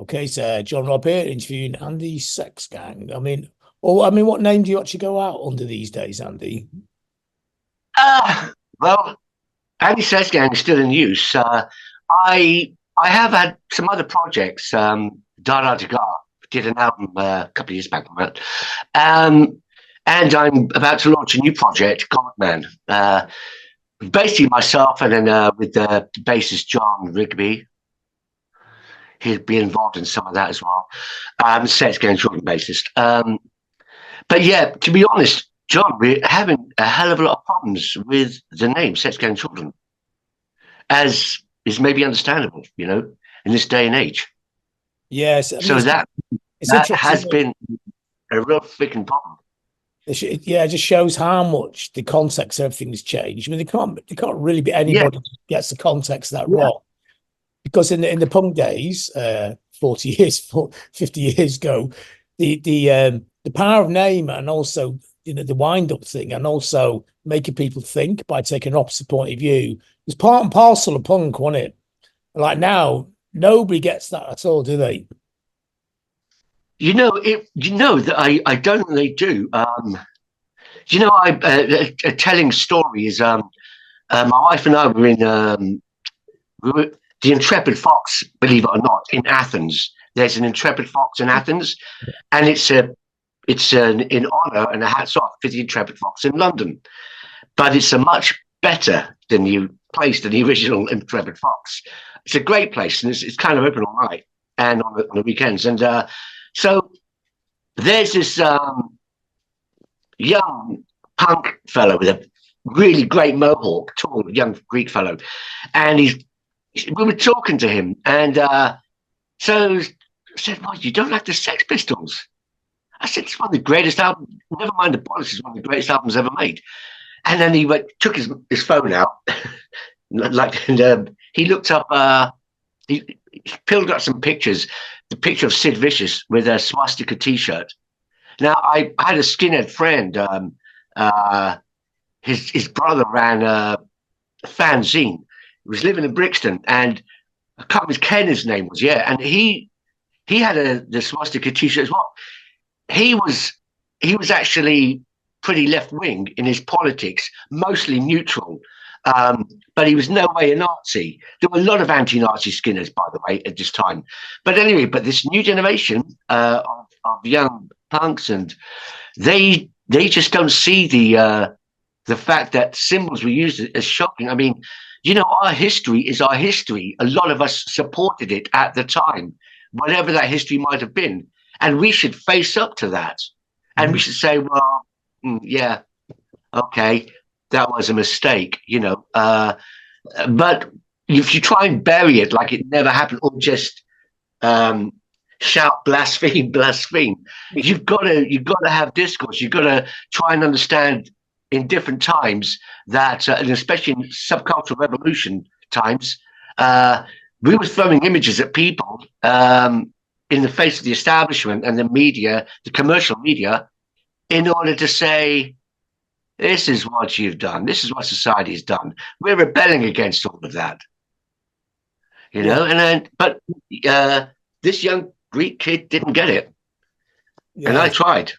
Okay, so John Robb here interviewing Andy Sex Gang. What name do you actually go out under these days, Andy? Well, Andy Gang is still in use. I have had some other projects. Da Da Da did an album a couple of years back on that. Um, and I'm about to launch a new project, Godman. Basically myself, and then with the bassist John Rigby. He'd be involved in some of that as well. Sex Gang Children bassist. But yeah, to be honest, John, we're having a hell of a lot of problems with the name Sex Gang Children, as is maybe understandable, in this day and age. Yes, So it's that has interesting. been a real freaking problem. Yeah, it just shows how much the context of everything's changed. I mean, they can't really be Yeah, anybody who gets the context that yeah. wrong. Because in the punk days, 40 years, 50 years ago, the power of name and also the wind up thing and also making people think by taking an opposite point of view was part and parcel of punk, wasn't it? Like now, nobody gets that at all, do they? You know that I don't think they do. I a telling story is my wife and I were in we were the Intrepid Fox, believe it or not, in Athens. There's an Intrepid Fox in Athens, and it's in honor and a hats off for the Intrepid Fox in London. But it's a much better than the place than the original Intrepid Fox. It's a great place, and it's kind of open all night and on the weekends. And so there's this young punk fellow with a really great mohawk, tall young Greek fellow, and we were talking to him, and so I said, "Well, you don't like the Sex Pistols?" I said, "It's one of the greatest albums. Never mind the Police, it's one of the greatest albums ever made." And then took his phone out, and he looked up. He pulled up some pictures. The picture of Sid Vicious with a swastika T-shirt. Now, I had a skinhead friend. His brother ran a fanzine. He was living in Brixton, and I can't remember Ken. His name was, yeah, and he had the swastika T-shirt as well. He was actually pretty left wing in his politics, mostly neutral. But he was no way a Nazi. There were a lot of anti-Nazi skinners, by the way, at this time. But anyway, this new generation of young punks, and they just don't see the fact that symbols were used as shocking. I mean, our history is our history. A lot of us supported it at the time, whatever that history might have been, and we should face up to that, and we Mm. should say, well, yeah, okay, that was a mistake, but if you try and bury it like it never happened, or just um, shout blaspheme, blaspheme, you've got to have discourse. You've got to try and understand in different times that, and especially in subcultural revolution times, we were throwing images at people in the face of the establishment and the media, the commercial media, in order to say, this is what you've done. This is what society has done. We're rebelling against all of that, Yeah, And then, but uh, this young Greek kid didn't get it, and I yeah. tried.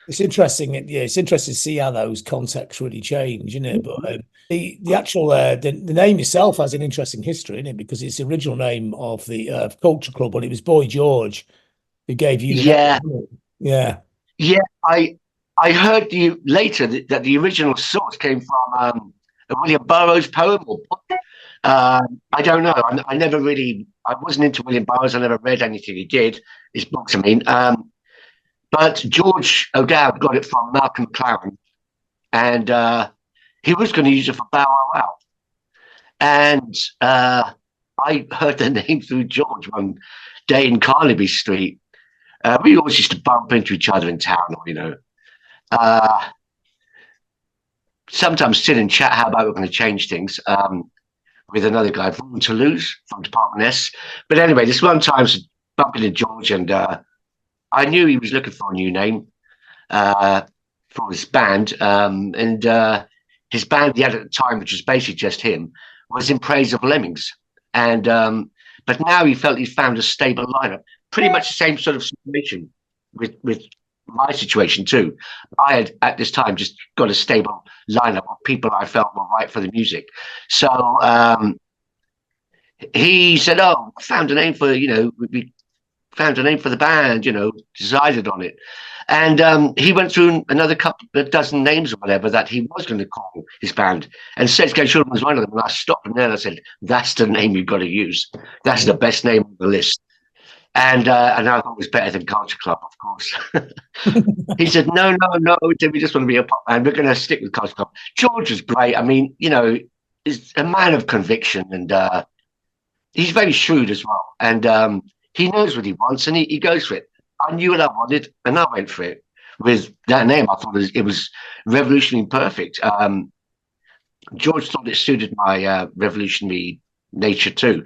It's interesting. Yeah, it's interesting to see how those contexts really change, isn't it? But the actual the name itself has an interesting history in it because it's the original name of the culture club, but it was Boy George who gave you the name. Yeah, Wasn't it? Yeah. yeah. I heard later that the original source came from a William Burroughs poem or book. I don't know. I never really. I wasn't into William Burroughs. I never read anything he did. His books, I mean. But George O'Dowd got it from Malcolm McLaren, and he was going to use it for Bow Wow Wow. And I heard the name through George one day in Carnaby Street. We always used to bump into each other in town, uh, sometimes sit and chat how about we're going to change things with another guy, Vaughan Toulouse from Department S. But anyway, this one time I was bumping into George, and I knew he was looking for a new name uh, for his band. And his band he had at the time, which was basically just him, was In Praise of Lemmings. And But now he felt he'd found a stable lineup. Pretty much the same sort of situation with my situation too. I had at this time just got a stable lineup of people I felt were right for the music. So he said, "Oh, found a name for we found a name for the band. Decided on it." And he went through another couple of dozen names or whatever that he was going to call his band. And Sets Against Children was one of them. And I stopped him there and I said, "That's the name you've got to use. That's the best name on the list." And I thought it was better than Culture Club, of course. He said, "No, no, no. We just want to be a pop band. We're going to stick with Culture Club." George was great. I mean, he's a man of conviction, and he's very shrewd as well. And he knows what he wants, and he goes for it. I knew what I wanted, and I went for it. With that name, I thought it was revolutionary perfect. George thought it suited my revolutionary nature too.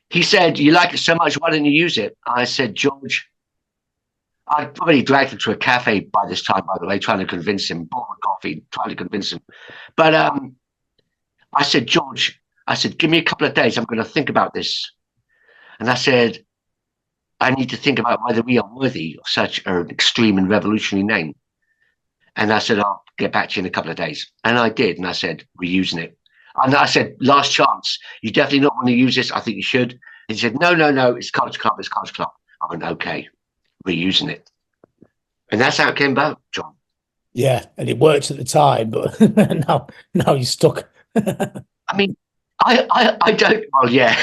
He said, "You like it so much, why don't you use it?" I said, "George," I'd probably dragged him to a cafe by this time, by the way, trying to convince him, bought a coffee, trying to convince him. But I said, "George," I said, "give me a couple of days. I'm going to think about this." And I said, "I need to think about whether we are worthy of such an extreme and revolutionary name." And I said, "I'll get back to you in a couple of days." And I did. And I said, "We're using it." And I said, "Last chance. You definitely not want to use this. I think you should." And he said, "No, no, no. It's Culture Club. It's Culture Club." I went, "Okay, we're using it." And that's how it came about, John. Yeah, and it worked at the time, but now you're stuck. I mean, I don't. Well, yeah,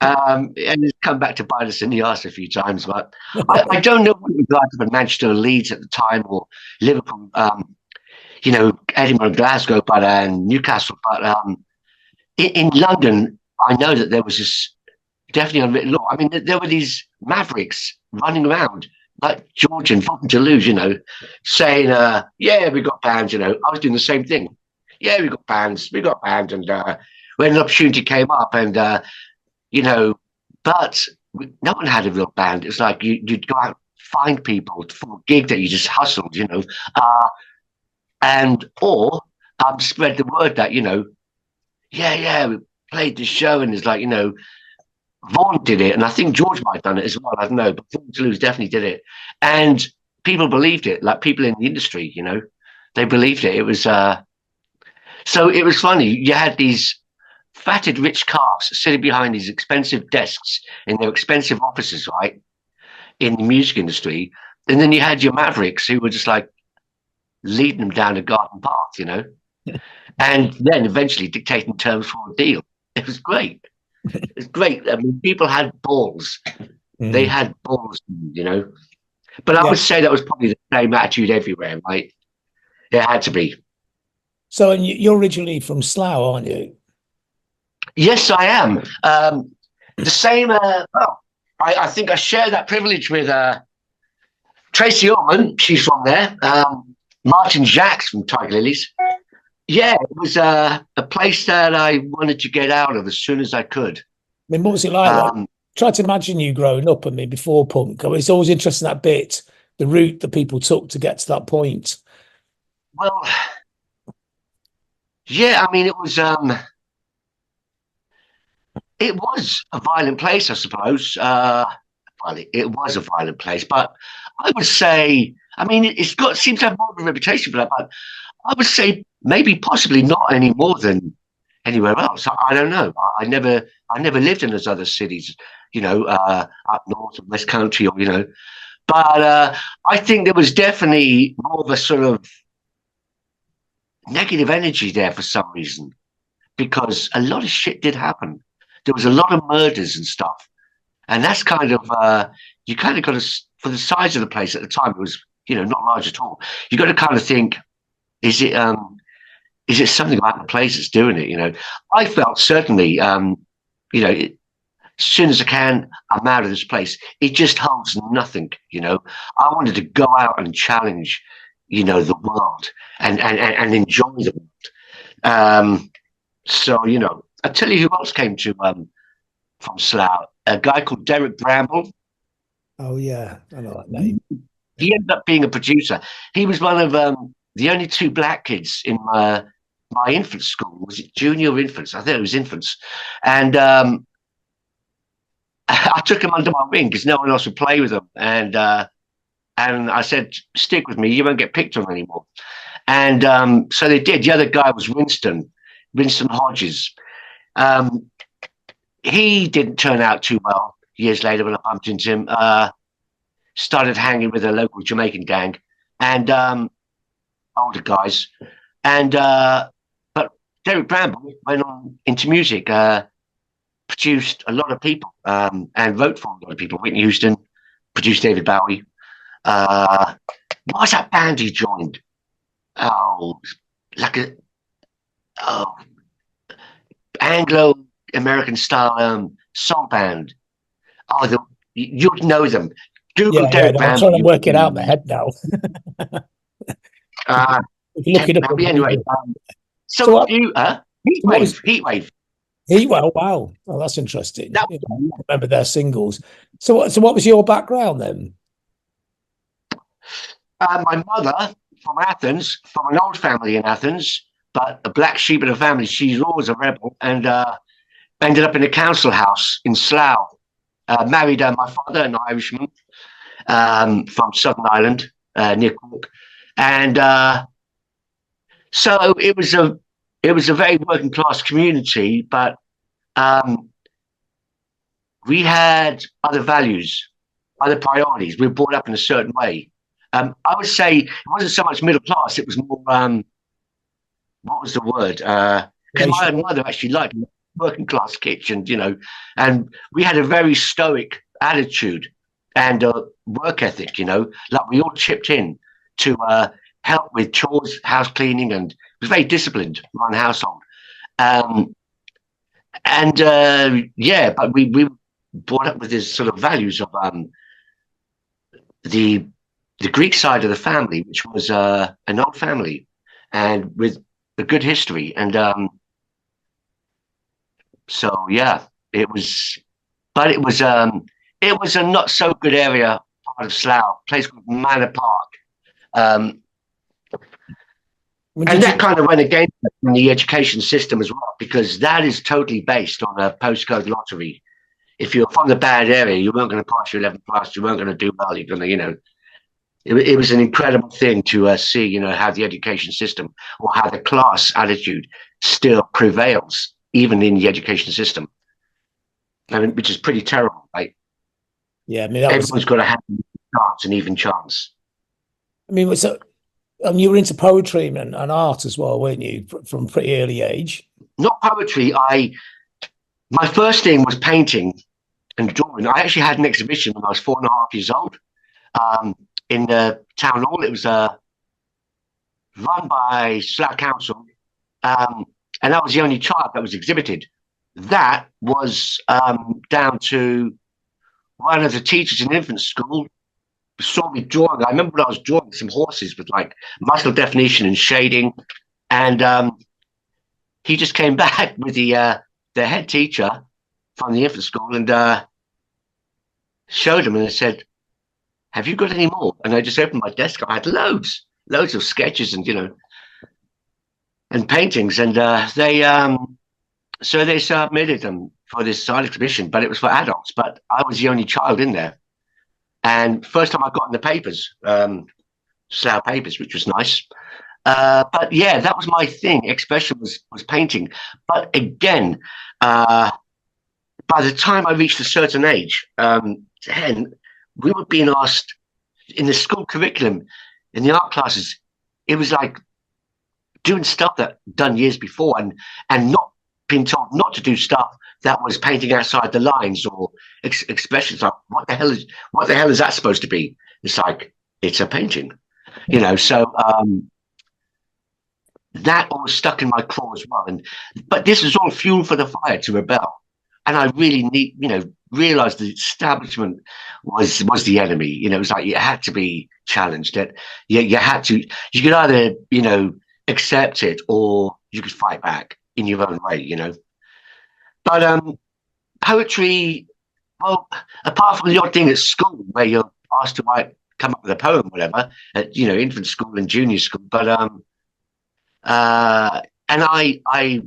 and it's come back to bite us in the arse a few times. But I don't know what it was like for Manchester or Leeds at the time, or Liverpool, Edinburgh, Glasgow, and Newcastle. But in London, I know that there was this definitely unwritten law. I mean, there were these mavericks running around like George and Fucking to Lose, saying, "Yeah, we got bands." I was doing the same thing. "Yeah, we got bands. And when an opportunity came up, and but no one had a real band. It's like you'd go out, find people for a gig that you just hustled, or spread the word that yeah, we played the show, and it's like Vaughan did it, and I think George might have done it as well. I don't know, but Fucking to Lose definitely did it, and people believed it. Like people in the industry, they believed it. It was so it was funny. You had these fatted rich calves sitting behind these expensive desks in their expensive offices, right, in the music industry. And then you had your mavericks who were just like leading them down a garden path, and then eventually dictating terms for a deal. It was great. It was great. I mean, people had balls. They had balls, But I would say that was probably the same attitude everywhere, right? It had to be. So, and you're originally from Slough, aren't you? Yes, I am. The same. I think I share that privilege with Tracy Orman. She's from there. Martin Jacques from Tiger Lilies. Yeah, it was a place that I wanted to get out of as soon as I could. I mean, what was it like? Try to imagine you growing up. I mean, before punk. I mean, it's always interesting that bit, the route that people took to get to that point. Well, yeah, I mean, it was a violent place, I suppose. Well, it was a violent place, but I would say, I mean, seems to have more of a reputation for that, but I would say maybe possibly not any more than anywhere else. I don't know. I never lived in those other cities, up north and west country, or But I think there was definitely more of a sort of negative energy there for some reason, because a lot of shit did happen. There was a lot of murders and stuff, and that's kind of you kind of got to, for the size of the place at the time, it was not large at all. You got to kind of think, is it something about the place that's doing it? I felt certainly, as soon as I can, I'm out of this place. It just holds nothing. I wanted to go out and challenge, the world and enjoy the world. So I tell you who else came to from Slough, a guy called Derek Bramble. Oh yeah, I know that name. He ended up being a producer. He was one of the only two black kids in my infant school. Was it junior infants? I think it was infants. And I took them under my wing because no one else would play with them. And I said, stick with me. You won't get picked on anymore. And so they did. The other guy was Winston Hodges. He didn't turn out too well years later when I bumped into him. Started hanging with a local Jamaican gang and older guys. And but Derek Bramble went on into music, produced a lot of people and wrote for a lot of people. Whitney Houston produced David Bowie. What was that band he joined? Oh, like a Anglo-American style soul band. Oh, you'd know them. Google Derek no, I'm Bramble. trying to work it out in my head now. If you look it up. Anyway, So what, Heatwave. Wow. Oh, that's interesting. I remember their singles. So what was your background then? My mother from Athens, from an old family in Athens, but a black sheep of the family. She's always a rebel and ended up in a council house in Slough. Married my father, an Irishman from Southern Ireland, near Cork. And so it was a very working class community, but we had other values, other priorities. We were brought up in a certain way. I would say it wasn't so much middle class; it was more what was the word? Because my mother actually liked working class kitchen, and we had a very stoic attitude and work ethic. Like we all chipped in to help with chores, house cleaning, and it was very disciplined around the household. But we were brought up with this sort of values of the Greek side of the family, which was an old family and with a good history. And it was a not so good area, part of Slough, a place called Manor Park. And that kind of went against the education system as well, because that is totally based on a postcode lottery. If you're from the bad area, you weren't going to pass your 11th class, you weren't going to do well, you're going to, it was an incredible thing to see, how the education system or how the class attitude still prevails, even in the education system. I mean, which is pretty terrible, right? Yeah, I mean, everyone's got to have an even chance. I mean, you were into poetry and art as well, weren't you, from a pretty early age? Not poetry. My first thing was painting and drawing. I actually had an exhibition when I was 4.5 years old in the town hall. It was run by Slough Council, and I was the only child that was exhibited. That was down to one of the teachers in infant school saw me drawing. I remember when I was drawing some horses with like muscle definition and shading, and he just came back with the head teacher from the infant school and showed him, and I said, "Have you got any more?" And I just opened my desk. I had loads of sketches and and paintings, and so they submitted them for this side exhibition, but it was for adults. But I was the only child in there. And first time I got in the papers, Slough papers, which was nice. But yeah, that was my thing. Expression was painting. But again, by the time I reached a certain age, 10, we were being asked in the school curriculum, in the art classes, it was like doing stuff that done years before and not being told not to do stuff that was painting outside the lines or expressions like what the hell is that supposed to be? It's like it's a painting, So that all stuck in my craw as well. But this is all fuel for the fire to rebel, and I really realized the establishment was the enemy. It was like you had to be challenged. That you had to. You could either accept it or you could fight back in your own way. But poetry, well, apart from the odd thing at school where you're asked to come up with a poem, whatever, at infant school and junior school, but and I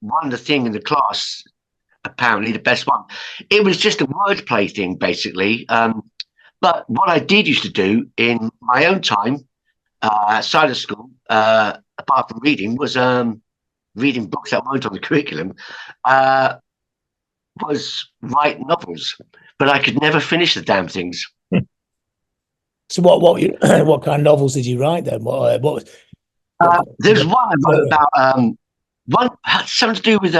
won the thing in the class. Apparently, the best one. It was just a wordplay thing, basically. But what I did used to do in my own time outside of school, apart from reading, was reading books that weren't on the curriculum. Uh, was write novels, but I could never finish the damn things. So what kind of novels did you write then? There's one I wrote about one had something to do with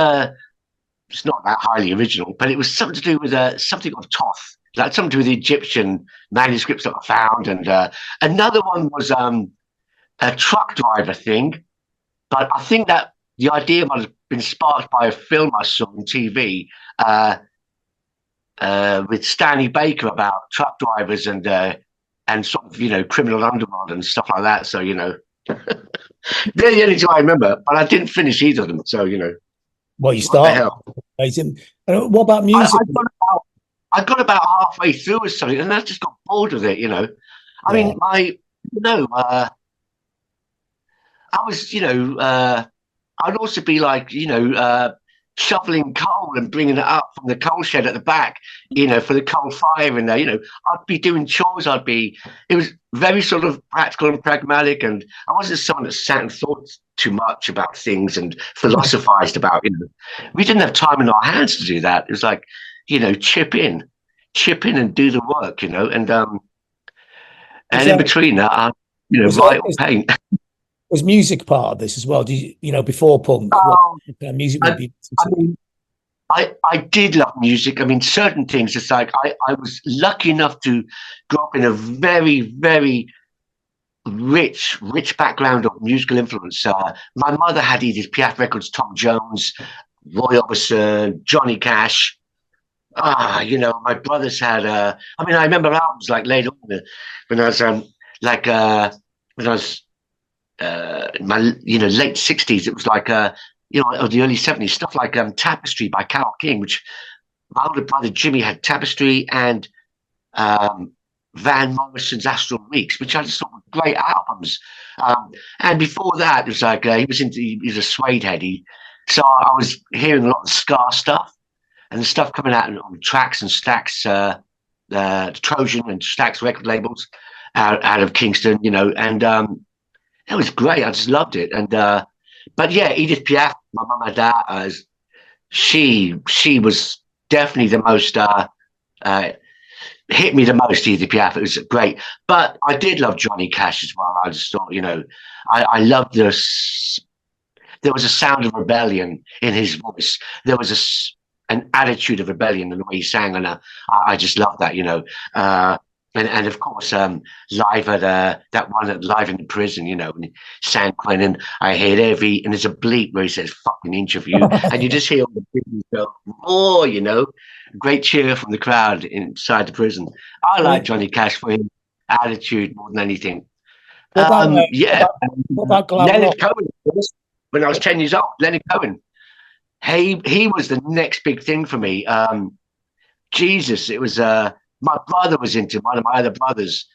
it's not that highly original, but it was something to do with something of Thoth, like something to do with the Egyptian manuscripts that I found, and another one was a truck driver thing. But I think that the idea might have been sparked by a film I saw on TV with Stanley Baker about truck drivers and sort of criminal underworld and stuff like that. So they're the only two I remember, but I didn't finish either of them. So Well, you start. What about music? I got about halfway through or something, and I just got bored with it. I mean, I was, I'd also be like, shoveling coal and bringing it up from the coal shed at the back, for the coal fire in there. I'd be doing chores. It was very sort of practical and pragmatic. And I wasn't someone that sat and thought too much about things and philosophized about, we didn't have time in our hands to do that. It was like, chip in and do the work, and in between that, write or paint. Was music part of this as well? Did you, before punk, what kind of music would be? I did love music. I mean, certain things. It's like I was lucky enough to grow up in a very, very rich background of musical influence. My mother had Edith Piaf records, Tom Jones, Roy Orbison, Johnny Cash. My brothers had. I remember albums like later on when I was in my late 60s. It was like or the early 70s, stuff like Tapestry by Carole King, which my older brother Jimmy had. Tapestry and Van Morrison's Astral Weeks, which I just thought were great albums. And before that, it was like he was a Suede head. So I was hearing a lot of ska stuff and the stuff coming out on Tracks and Stax, the Trojan and Stax record labels out of Kingston, and it was great. I just loved it. And but yeah, Edith Piaf, my mum and dad, she was definitely the most hit me the most. Edith Piaf, it was great. But I did love Johnny Cash as well. I just thought, I loved this. There was a sound of rebellion in his voice. There was an attitude of rebellion in the way he sang, and I just loved that. And of course, live at that one at Live in the Prison, and San Quentin, I hate and there's a bleep where he says "fucking interview," and you just hear all the people go, "Oh," great cheer from the crowd inside the prison. I like Johnny Cash for his attitude more than anything. What about glam Leonard rock? Cohen, of course, when I was 10 years old. Leonard Cohen, he was the next big thing for me. Jesus, it was my brother was into one of my other brothers,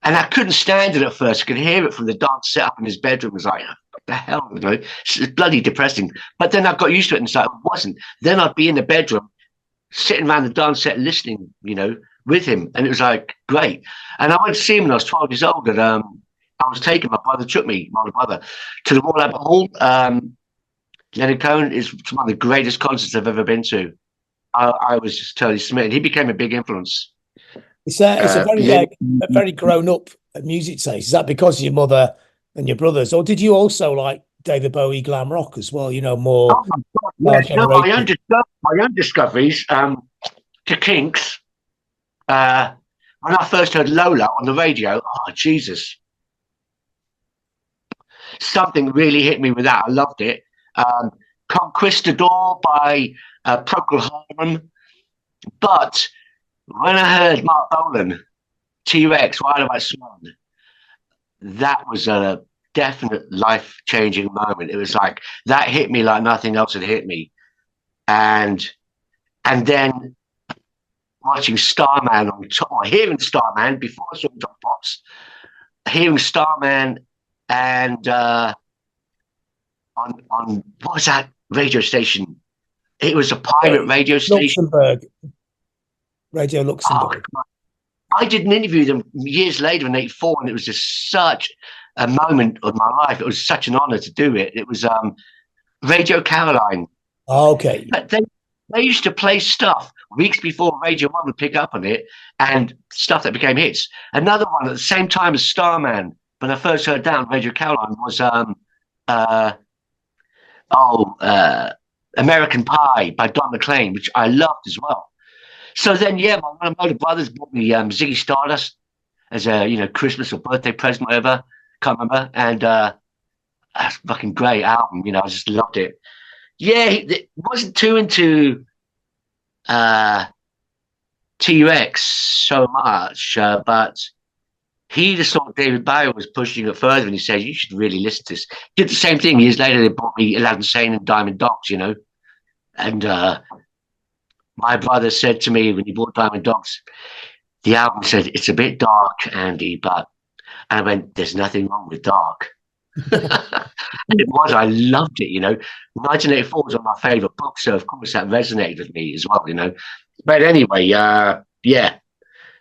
and I couldn't stand it at first. I could hear it from the dance set up in his bedroom. It was like, what the hell? It's bloody depressing. But then I got used to it, and it's like, it wasn't. Then I'd be in the bedroom, sitting around the dance set, listening, with him, and it was like great. And I went to see him when I was 12 years old, and I was taken. My brother took me, my older brother, to the Royal Albert Hall. Leonard Cohen is one of the greatest concerts I've ever been to. I was just totally smitten. He became a big influence. It's a very grown up music taste. Is that because of your mother and your brothers, or did you also like David Bowie glam rock as well? More. Oh my God, no, my own discoveries to Kinks. When I first heard Lola on the radio, oh Jesus, something really hit me with that. I loved it. Conquistador by Procol Harum. But when I heard Mark Bolan, T-Rex, Wild White Swan, that was a definite life-changing moment. It was like, that hit me like nothing else had hit me. And then watching Starman on top, or hearing Starman before I saw Top Pops, hearing Starman and on what was that radio station? It was a pirate radio station. Luxembourg, Radio Oh, Luxembourg. I did an interview with them years later in '84, and it was just such a moment of my life. It was such an honor to do it. It was Radio Caroline. Oh, okay. But they used to play stuff weeks before Radio 1 would pick up on it, and stuff that became hits. Another one at the same time as Starman, when I first heard that on Radio Caroline, was uh, American Pie by Don McLean, which I loved as well. So then, yeah, one of my older brothers bought me Ziggy Stardust as a Christmas or birthday present, whatever. Can't remember. And that's a fucking great album. I just loved it. Yeah, he wasn't too into T-Rex so much, but he just thought David Bowie was pushing it further, and he said, you should really listen to this. Did the same thing. Years later, they bought me Aladdin Sane and Diamond Dogs, and my brother said to me when he bought Diamond Dogs, the album said, it's a bit dark, Andy, and I went, there's nothing wrong with dark. And it was, I loved it, 1984 was one of my favorite books, so of course that resonated with me as well, But anyway, yeah,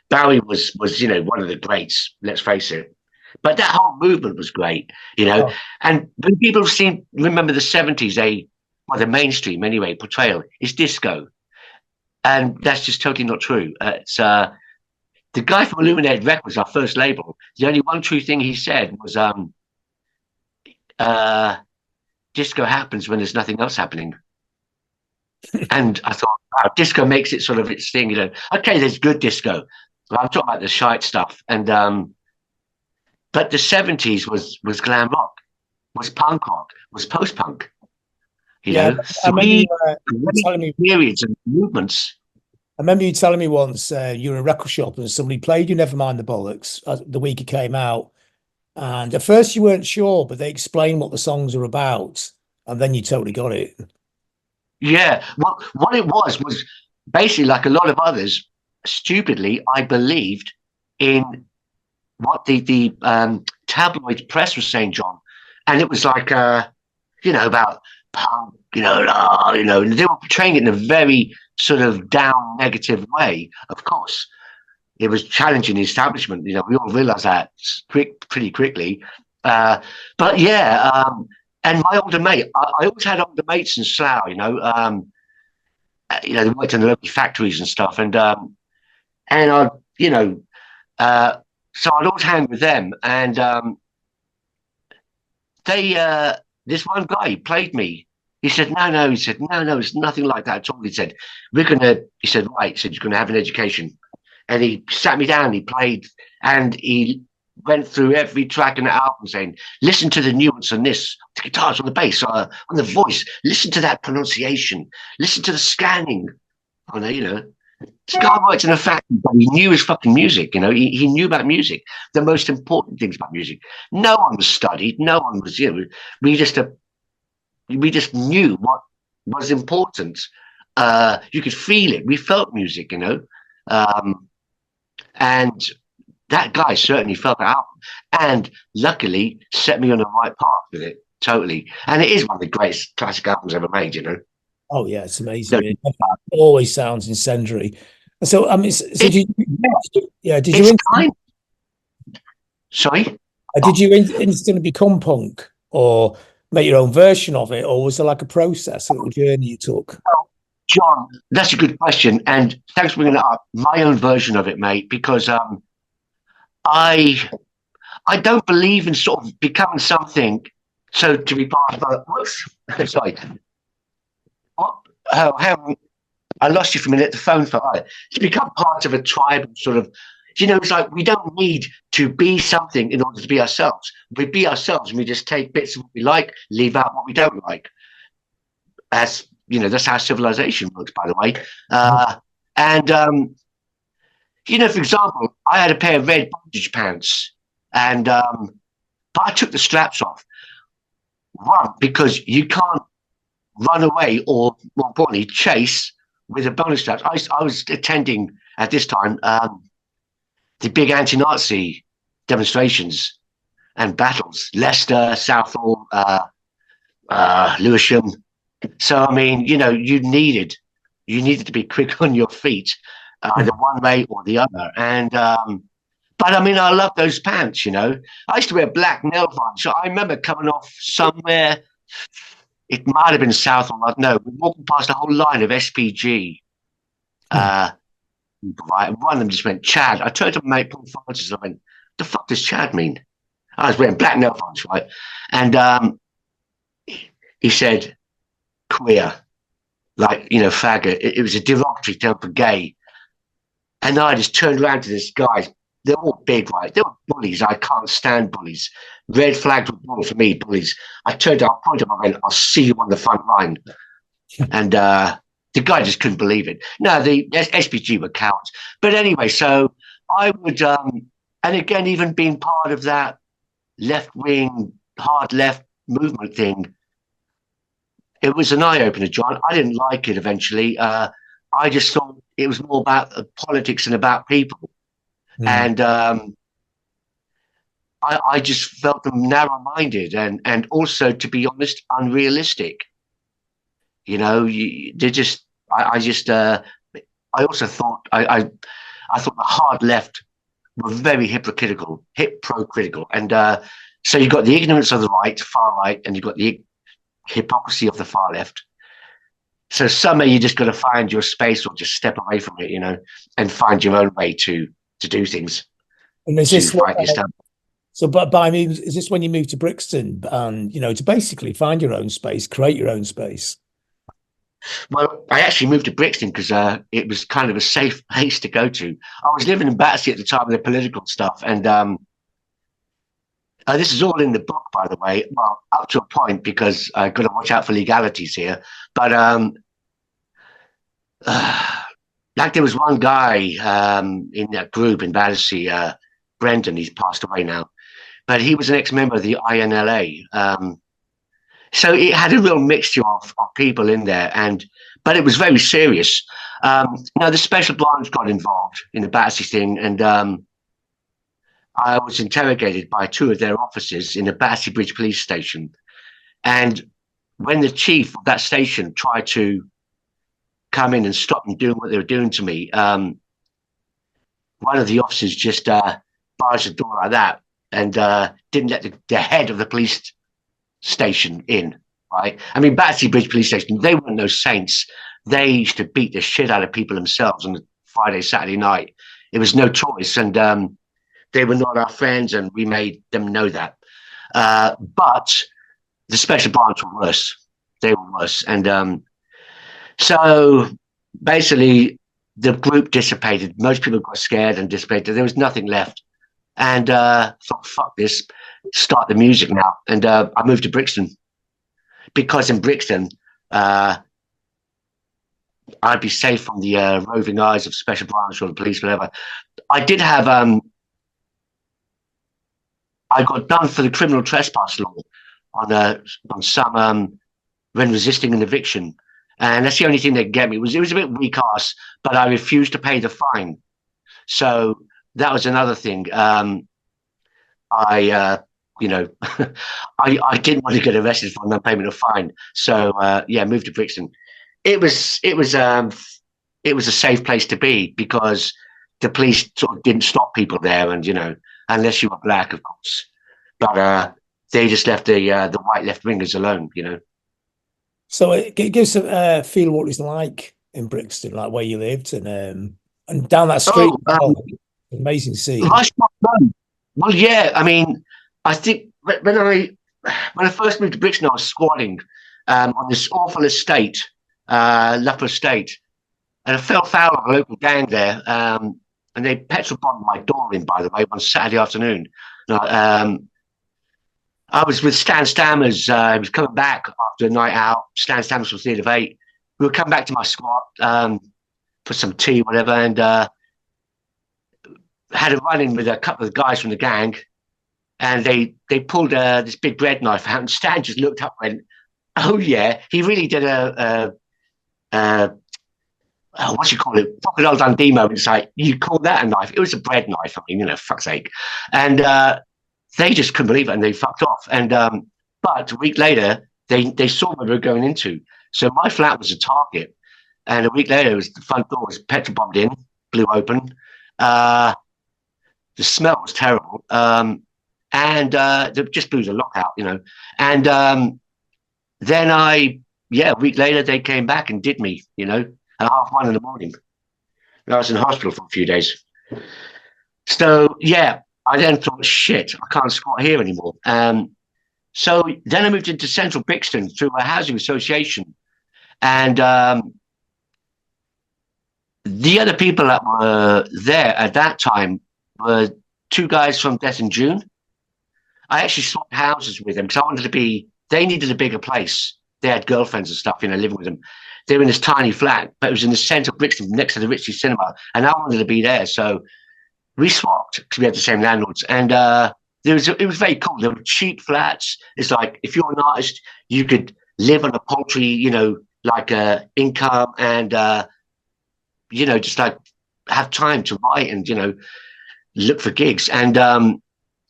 Bowie was one of the greats, let's face it. But that whole movement was great, Oh. And when people remember the 70s, the mainstream anyway, portrayal is disco. And that's just totally not true. It's the guy from Illuminated Records, our first label. The only one true thing he said was, disco happens when there's nothing else happening. And I thought, wow, disco makes it sort of its thing. Okay, there's good disco. But I'm talking about the shite stuff. And but the 70s was glam rock, was punk rock, was post punk. Three periods and movements. I remember you telling me once you were in a record shop and somebody played you Nevermind the Bollocks the week it came out. And at first you weren't sure, but they explained what the songs are about. And then you totally got it. Yeah. Well, what it was basically, like a lot of others, stupidly, I believed in what the tabloid press was saying, John. And it was like, about punk, they were portraying it in a very sort of down negative way, of course. It was challenging the establishment. We all realized that pretty quickly. But yeah, and my older mate, I always had older mates in Slough, they worked in the local factories and stuff. And I, so I'd always hang with them. And this one guy played me. He said, no. He said, no, it's nothing like that at all. He said, right. He said, you're going to have an education. And he sat me down, he played, and he went through every track in the album saying, listen to the nuance on this, the guitars, on the bass, on the voice, listen to that pronunciation, listen to the scanning. This guy worked in a factory, but he knew his fucking music, he knew about music, the most important things about music. No one was studied, no one was, we just knew what was important. You could feel it, we felt music, and that guy certainly felt the album, and luckily set me on the right path with it, totally. And it is one of the greatest classic albums ever made, Oh yeah, it's amazing. It always sounds incendiary. So did you sorry? Did you instantly become punk or make your own version of it, or was there like a process, a little journey you took? John, that's a good question, and thanks for bringing it up. My own version of it, mate, because I don't believe in sort of becoming something. So to be part of sorry, I lost you for a minute. The phone fell out. To become part of a tribe, sort of, it's like we don't need to be something in order to be ourselves. We be ourselves, and we just take bits of what we like, leave out what we don't like. As that's how civilization works, by the way. For example, I had a pair of red bondage pants, and but I took the straps off. One, because you can't run away or, more importantly, chase with the bondage straps. I was attending at this time the big anti-Nazi demonstrations and battles, Leicester, Southall, Lewisham. So I mean, you needed to be quick on your feet, either one way or the other. And but I mean, I love those pants. I used to wear black nail varnish. So I remember coming off somewhere. It might have been South or not. No, we're walking past a whole line of SPG. Right, and one of them just went, Chad. I turned to my mate Paul Francis and I went, the fuck does Chad mean? I was wearing black nail varnish, right? And he said, queer, like, faggot. It was a derogatory term for gay. And I just turned around to this guy. They're all big, right? They were bullies. I can't stand bullies. Red flags were bullies for me, bullies. I pointed up, I went, I'll see you on the front line. And the guy just couldn't believe it. No, the SPG were cowards. But anyway, so I would, and again, even being part of that left-wing, hard left movement thing, it was an eye-opener, John. I didn't like it eventually. I just thought it was more about politics and about people. And I just felt them narrow-minded and also, to be honest, unrealistic. I also thought I thought the hard left were very hypocritical, and so you've got the ignorance of the far right, and you've got the hypocrisy of the far left. So somehow you just got to find your space or just step away from it, and find your own way to do things. And is this so? But I mean, is this when you moved to Brixton and to basically find your own space, create your own space? Well, I actually moved to Brixton because it was kind of a safe place to go to. I was living in Battersea at the time of the political stuff, and this is all in the book, by the way. Well, up to a point, because I've got to watch out for legalities here. But like there was one guy in that group in Battersea, Brendan. He's passed away now, but he was an ex-member of the INLA. So it had a real mixture of people in there, but it was very serious. Now the special branch got involved in the Battersea thing, and I was interrogated by two of their officers in the Battersea Bridge police station. And when the chief of that station tried to come in and stop them doing what they were doing to me, one of the officers just barged the door like that and didn't let the head of the police station in, right? I mean, Battersea Bridge police station, they weren't no saints. They used to beat the shit out of people themselves on Friday, Saturday night. It was no choice, and they were not our friends, and we made them know that. But the special branch were worse. They were worse. And so basically the group dissipated. Most people got scared and dissipated. There was nothing left. And thought, fuck this, start the music now. And I moved to Brixton, because in Brixton, I'd be safe from the roving eyes of special branch or the police, whatever. I did have, I got done for the criminal trespass law on some when resisting an eviction. And that's the only thing that get me. It was a bit weak ass, but I refused to pay the fine. So that was another thing. I didn't want to get arrested for non-payment of fine. So moved to Brixton. It was a safe place to be, because the police sort of didn't stop people there, and unless you were black, of course. But they just left the white left wingers alone, So it gives a feel what it was like in Brixton, like where you lived, and down that street. Amazing scene. Well, yeah. I mean, I think when I first moved to Brixton, I was squatting on this awful estate, Lupper Estate, and I fell foul of a local gang there. And they petrol bombed my door in, by the way, one Saturday afternoon. I was with Stan Stammers. He was coming back after a night out. Stan Stammers from Theatre of Eight. We would come back to my squat for some tea, whatever, and had a run-in with a couple of guys from the gang, and they pulled this big bread knife out, and Stan just looked up and went, oh, yeah, he really did what you call it, Crocodile Dundee moment. It's like, you call that a knife? It was a bread knife. I mean, fuck's sake. And they just couldn't believe it, and they fucked off. And but a week later, they saw what we were going into. So my flat was a target. And a week later, the front door was petrol bombed in, blew open. The smell was terrible. And they just blew the lock out, And then a week later, they came back and did me, at 1:30 in the morning. I was in hospital for a few days. So, I then thought, shit, I can't squat here anymore. So then I moved into central Brixton through a housing association. And the other people that were there at that time were two guys from Death in June. I actually swapped houses with them because they needed a bigger place. They had girlfriends and stuff, living with them. They were in this tiny flat, but it was in the centre of Brixton next to the Ritchie Cinema. And I wanted to be there. So we swapped because we had the same landlords. And it was very cool. There were cheap flats. It's like, if you're an artist, you could live on a paltry, income and, just like have time to write and, look for gigs. And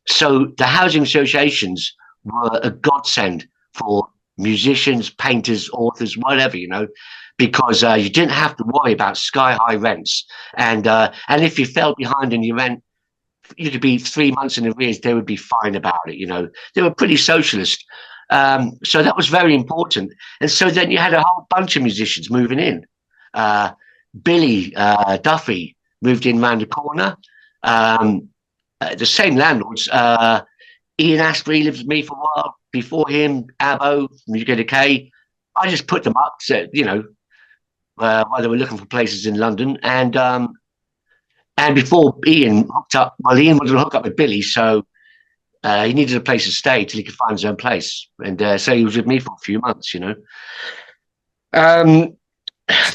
so the housing associations were a godsend for musicians, painters, authors, whatever, because you didn't have to worry about sky high rents. And if you fell behind in your rent, you could be 3 months in arrears, they would be fine about it. They were pretty socialist. So that was very important. And so then you had a whole bunch of musicians moving in. Billy Duffy moved in round the corner. The same landlords. Ian Astbury lived with me for a while. Before him, Abbo from UK Decay. I just put them up, while they were looking for places in London. And before Ian hooked up, Ian wanted to hook up with Billy, so he needed a place to stay till he could find his own place. And so he was with me for a few months,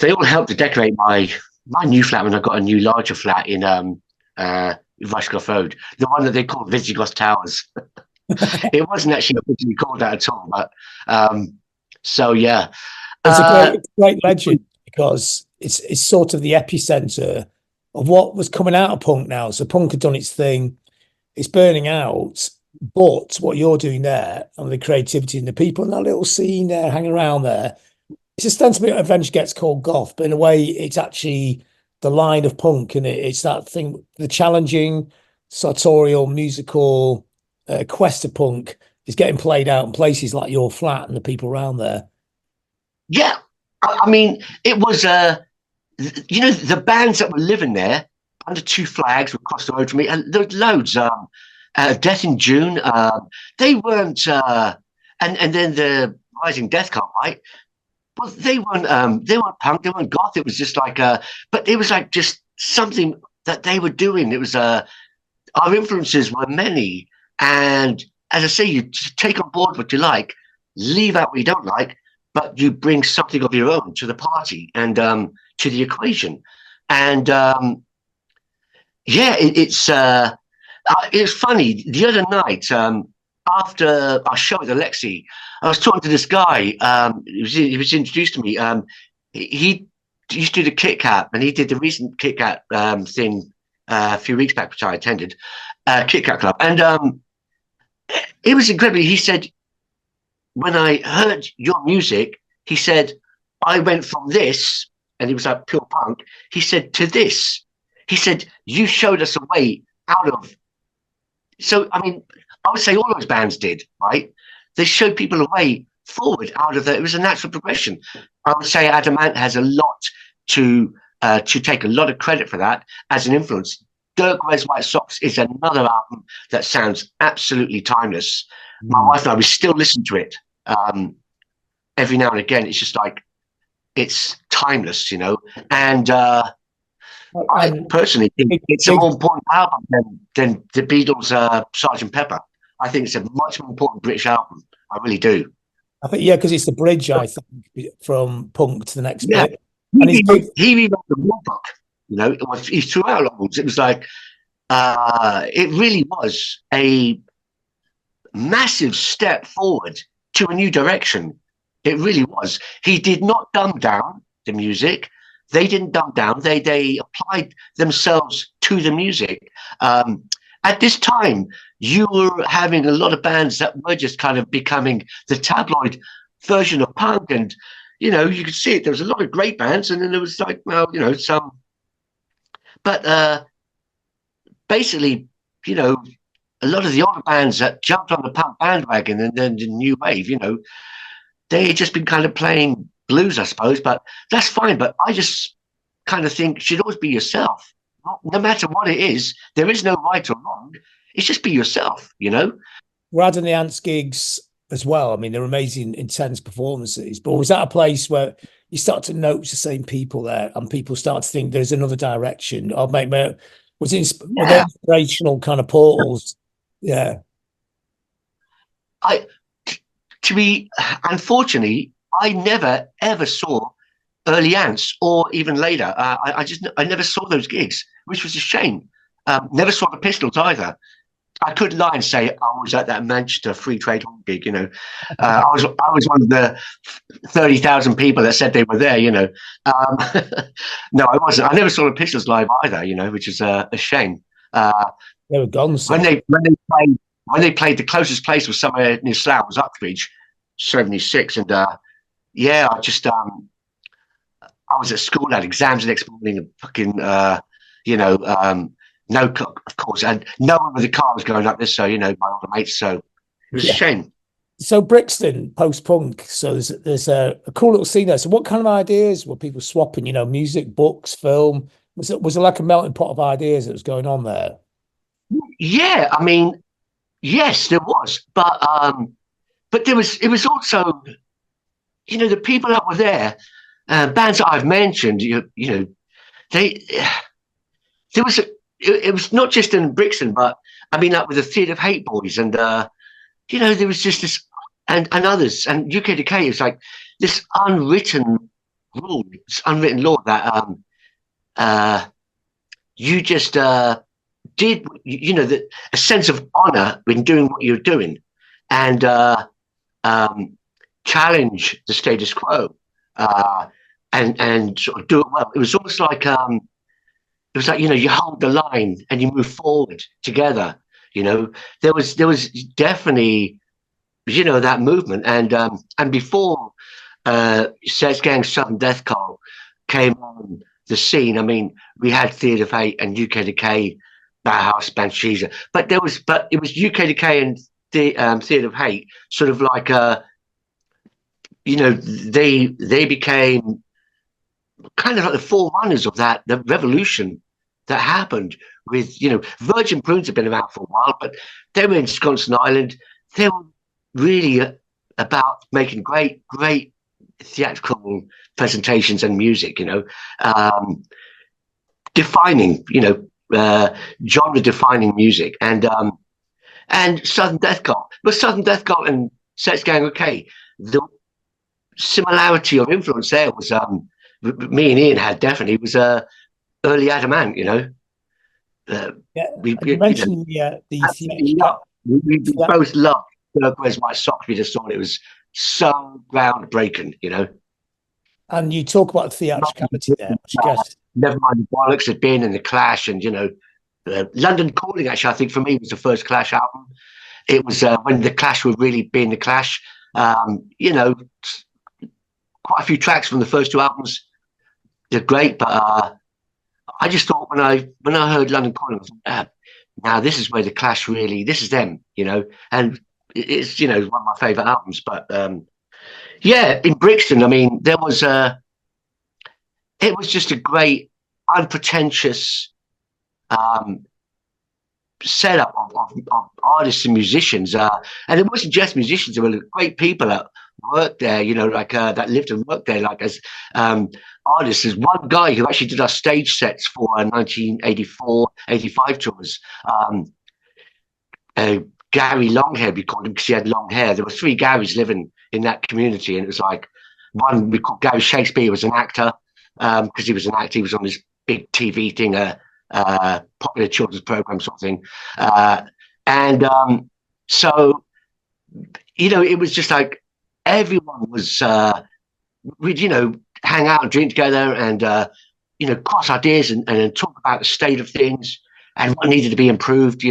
They all helped to decorate my new flat when I got a new larger flat in Rushcliffe Road, the one that they called Visigoth Towers. It wasn't actually originally called that at all, but so yeah. It's a great legend because it's sort of the epicenter of what was coming out of punk now. So punk had done its thing, it's burning out, but what you're doing there and the creativity and the people in that little scene there hanging around there, it's ostensibly what eventually gets called goth, but in a way it's actually the line of punk, and it's that thing, the challenging, sartorial, musical quest of punk is getting played out in places like your flat and the people around there. Yeah, I mean, it was, the bands that were living there under two flags were across the road from me, and there were loads. Death in June, they weren't, and then the Rising Death Cult, right? Well, they weren't punk, they weren't goth. It was just like, but it was like just something that they were doing. It was, our influences were many, and as I say, you take on board what you like, leave out what you don't like, but you bring something of your own to the party and to the equation. And it's funny. The other night, after our show at the Lexi, I was talking to this guy. He was introduced to me. He used to do the Kit Kat, and he did the recent Kit Kat thing a few weeks back, which I attended, Kit Kat Club. And it was incredible. He said, when I heard your music, he said, I went from this, and it was like pure punk, he said, to this. He said, you showed us a way out of. So, I mean, I would say all those bands did, right? They showed people a way forward out of that. It was a natural progression. I would say Adamant has a lot to take a lot of credit for that as an influence. Dirk Wears White Socks is another album that sounds absolutely timeless. My wife and I, we still listen to it every now and again. It's just like, it's timeless, And I personally think it's a more important album than the Beatles' Sgt. Pepper. I think it's a much more important British album. I really do. I think, because it's the bridge, I think, from punk to the next bit. He rewrote the rule book. He threw out albums. It was like, it really was a massive step forward to a new direction. It really was. He did not dumb down the music. They didn't dumb down. They applied themselves to the music. At this time, you were having a lot of bands that were just kind of becoming the tabloid version of punk, and you could see it. There was a lot of great bands, and then there was like, well, some, but basically, a lot of the older bands that jumped on the punk bandwagon and then the new wave, they had just been kind of playing blues, I suppose. But that's fine. But I just kind of think you should always be yourself, no matter what it is. There is no right or wrong. It's just be yourself, We're adding the Ants gigs as well. I mean, they're amazing, intense performances. But was that a place where you start to notice the same people there, and people start to think there's another direction? Or maybe were there inspirational kind of portals? Yeah. Unfortunately, I never ever saw early Ants or even later. I never saw those gigs, which was a shame. Never saw the Pistols either. I could lie and say I was at that Manchester Free Trade Hall gig. I was one of the 30,000 people that said they were there. No, I wasn't. I never saw the Pistols live either. Which is a shame. They were gone. So. When they played, the closest place was somewhere near Slough, was Uxbridge, 76, and I just I was at school, had exams the next morning, and fucking no, of course, and no one with a car was going up this, so my older mates, so it was a shame. So Brixton post-punk, so there's a cool little scene there. So what kind of ideas were people swapping? Music, books, film. Was it like a melting pot of ideas that was going on there? Yeah, I mean, yes, there was, but it was also, the people that were there, bands that I've mentioned, it was not just in Brixton, but I mean, like with the Theatre of Hate boys, and there was just this, and others, and UK Decay. It's like this unwritten rule, this unwritten law that you just did, a sense of honor in doing what you're doing, and challenge the status quo, and sort of do it well. It was almost like you hold the line and you move forward together. There was definitely that movement, and before Sex Gang, Southern Death Cult came on the scene. I mean, we had Theatre of Hate and UK Decay, Bauhaus, Banshees, but it was UK Decay and the Theatre of Hate, sort of like they became kind of like the forerunners of the revolution that happened with, Virgin Prunes had been around for a while, but they were in Wisconsin Island. They were really about making great theatrical presentations and music, defining, genre defining music, and Southern Death Cult. But Southern Death Cult and Sex Gang, okay, the similarity of influence there was me and Ian had definitely was early Adamant, we mentioned we both loved Turquoise White Socks. We just thought it was so groundbreaking, And you talk about theatricality there, which I guess. Never mind the bollocks had been in the Clash, and London Calling. Actually, I think for me was the first Clash album. It was when the Clash were really being the Clash. Quite a few tracks from the first two albums. They're great, but I just thought when I heard London Calling, now this is where the Clash really, this is them, and it's one of my favourite albums. But in Brixton, I mean, it was just a great, unpretentious setup of artists and musicians, and it wasn't just musicians. There were great people that worked there, that lived and worked there, like as artists. There's one guy who actually did our stage sets for 1984-85 tours. Gary Longhair, we called him because he had long hair. There were 3 Garys living in that community, and it was like one we called Gary Shakespeare was an actor because he was an actor. He was on this big TV thing, popular children's program sort of thing, so it was just like everyone was we'd hang out and drink together and cross ideas and talk about the state of things and what needed to be improved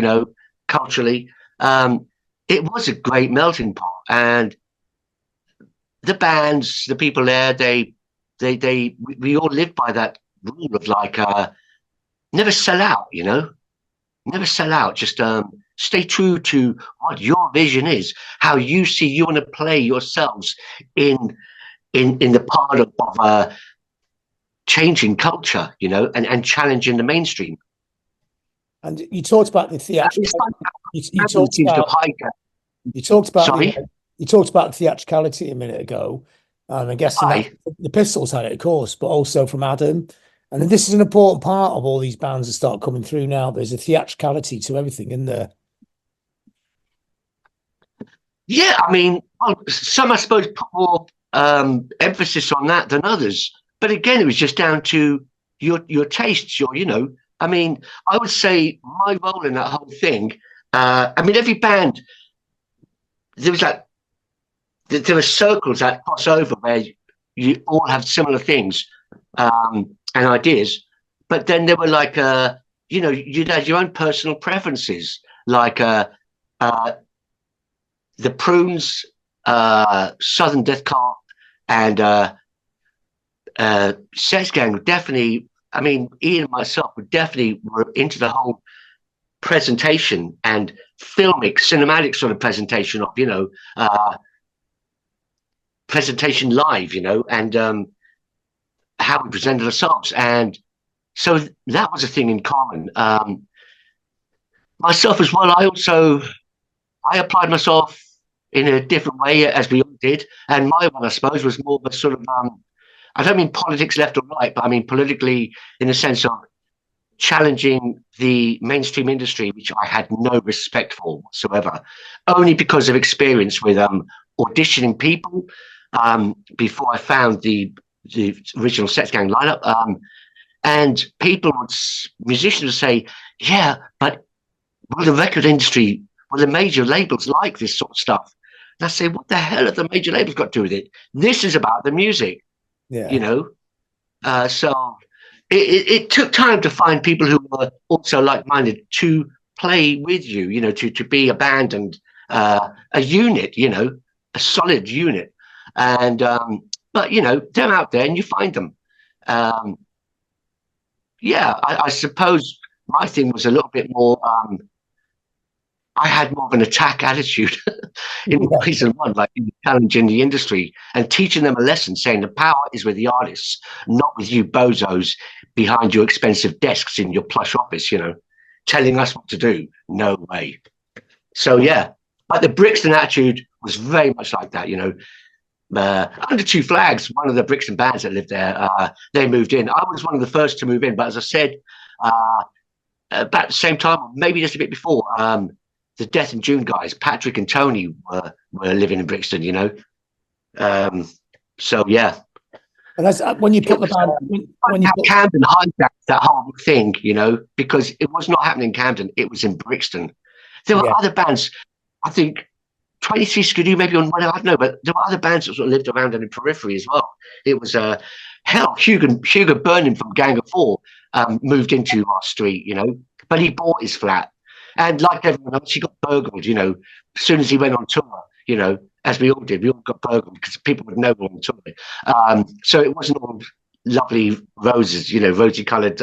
culturally. It was a great melting pot, and the bands, the people there, we all live by that rule of like, never sell out, you know, never sell out. Just stay true to what your vision is, how you see you want to play yourselves in the part of changing culture, you know, and challenging the mainstream. And you talked about the theatrical. You talked about the theatricality a minute ago. And I'm guessing that the Pistols had it, of course, but also from Adam. And this is an important part of all these bands that start coming through now. There's a theatricality to everything, isn't there? Yeah, I mean, some I suppose put more emphasis on that than others. But again, it was just down to your tastes, you know. I mean, I would say my role in that whole thing. I mean, every band there were circles that cross over where you all have similar things and ideas, but then there were like you know, you'd had your own personal preferences, like the Prunes, Southern Death Cult, and Sex Gang definitely. I mean, Ian and myself were into the whole presentation and filmic, cinematic sort of presentation of, you know, presentation live, you know, and how we presented ourselves. And so that was a thing in common. Myself as well, I applied myself in a different way as we all did. And my one, I suppose, was more of a sort of, I don't mean politics left or right, but I mean politically in the sense of challenging the mainstream industry, which I had no respect for whatsoever, only because of experience with auditioning people before I found the original Sex Gang lineup. And musicians would say, yeah, but will the record industry, will the major labels like this sort of stuff? And I say, what the hell have the major labels got to do with it? This is about the music, you know? So it took time to find people who were also like-minded to play with you, you know, to be a band and a unit, you know, a solid unit. And but you know, they're out there and you find them. Yeah, I suppose my thing was a little bit more. I had more of an attack attitude in season one, like challenging the industry and teaching them a lesson, saying the power is with the artists, not with you bozos behind your expensive desks in your plush office, you know, telling us what to do. No way. So, yeah, but the Brixton attitude was very much like that, you know. Under Two Flags, one of the Brixton bands that lived there, they moved in. I was one of the first to move in, but as I said, about the same time, maybe just a bit before, the Death in June guys, Patrick and Tony, were living in Brixton, you know. So yeah. And that's when you put the band. Camden hijacked that whole thing, you know, because it was not happening in Camden; it was in Brixton. There were other bands. I think 23 Skidoo, maybe on whatever, I don't know, but there were other bands that sort of lived around in the periphery as well. It was hell. Hugo Burnham from Gang of Four moved into our street, you know, but he bought his flat. And like everyone else, he got burgled, you know, as soon as he went on tour, you know, as we all did. We all got burgled because people would know we were on tour. So it wasn't all lovely roses, you know, rosy-coloured,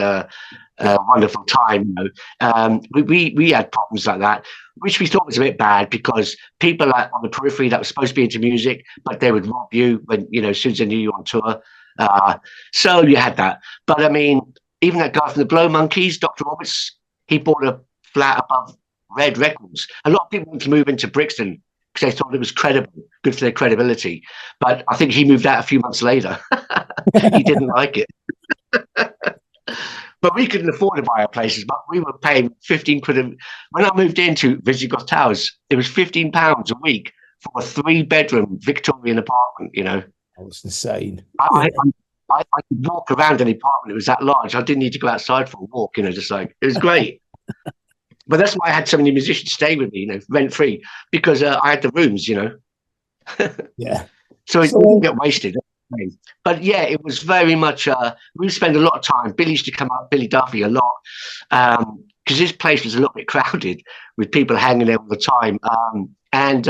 wonderful time, you know. We had problems like that, which we thought was a bit bad because people on the periphery that were supposed to be into music, but they would rob you when, you know, as soon as they knew you were on tour. So you had that. But I mean, even that guy from the Blow Monkeys, Dr. Roberts, he bought a flat above Red Records. A lot of people wanted to move into Brixton because they thought it was credible, good for their credibility. But I think he moved out a few months later. He didn't like it. But we couldn't afford to buy our places, but we were paying 15 quid. When I moved into Visigoth Towers, it was £15 a week for a 3-bedroom Victorian apartment, you know. That was insane. I could walk around an apartment. It was that large. I didn't need to go outside for a walk, you know, just like, it was great. But that's why I had so many musicians stay with me, you know, rent free, because I had the rooms, you know. Yeah. So it didn't get wasted. But yeah, it was very much, we spent a lot of time. Billy used to come up, Billy Duffy, a lot, because this place was a little bit crowded with people hanging there all the time. And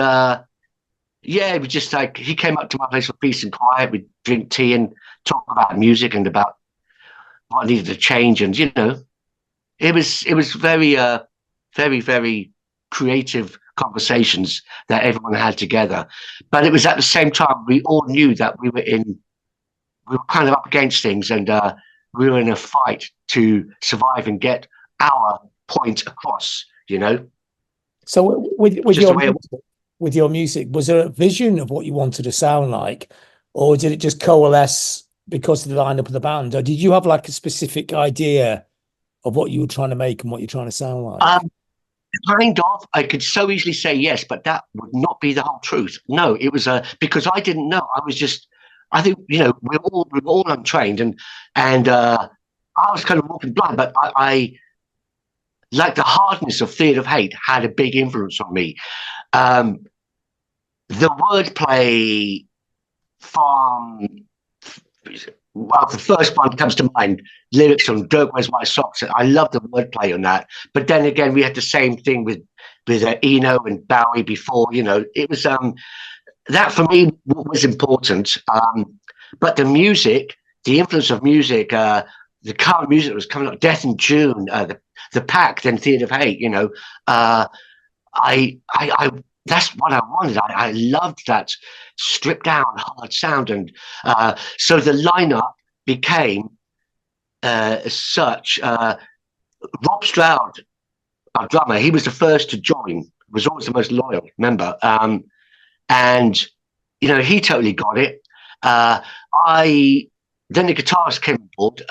Yeah, we just like he came up to my place for peace and quiet. We'd drink tea and talk about music and about what needed to change. And it was very very creative conversations that everyone had together. But it was at the same time we all knew that we were kind of up against things, and we were in a fight to survive and get our point across. So with Just the your way it was. with your music, was there a vision of what you wanted to sound like, or did it just coalesce because of the lineup of the band, or did you have like a specific idea of what you were trying to make and what you're trying to sound like? Um, Kind of. I could so easily say yes, but that would not be the whole truth. No, it was because I didn't know. I was just. I think we're all untrained, and I was kind of walking blind. But I like the hardness of Theatre of Hate had a big influence on me. Um, the wordplay from well, the first one comes to mind. Lyrics on Dirk Wears White Socks. I love the wordplay on that. But then again, we had the same thing with Eno and Bowie before. It was that for me was important. But the music, the influence of music, the current music that was coming up, Death in June, the Pact, and Theatre of Hate. I that's what I wanted. I loved that stripped down hard sound, and so the lineup became as such. Robb Stroud, our drummer, he was the first to join. Was always the most loyal member, and he totally got it. I Then the guitarist came on board.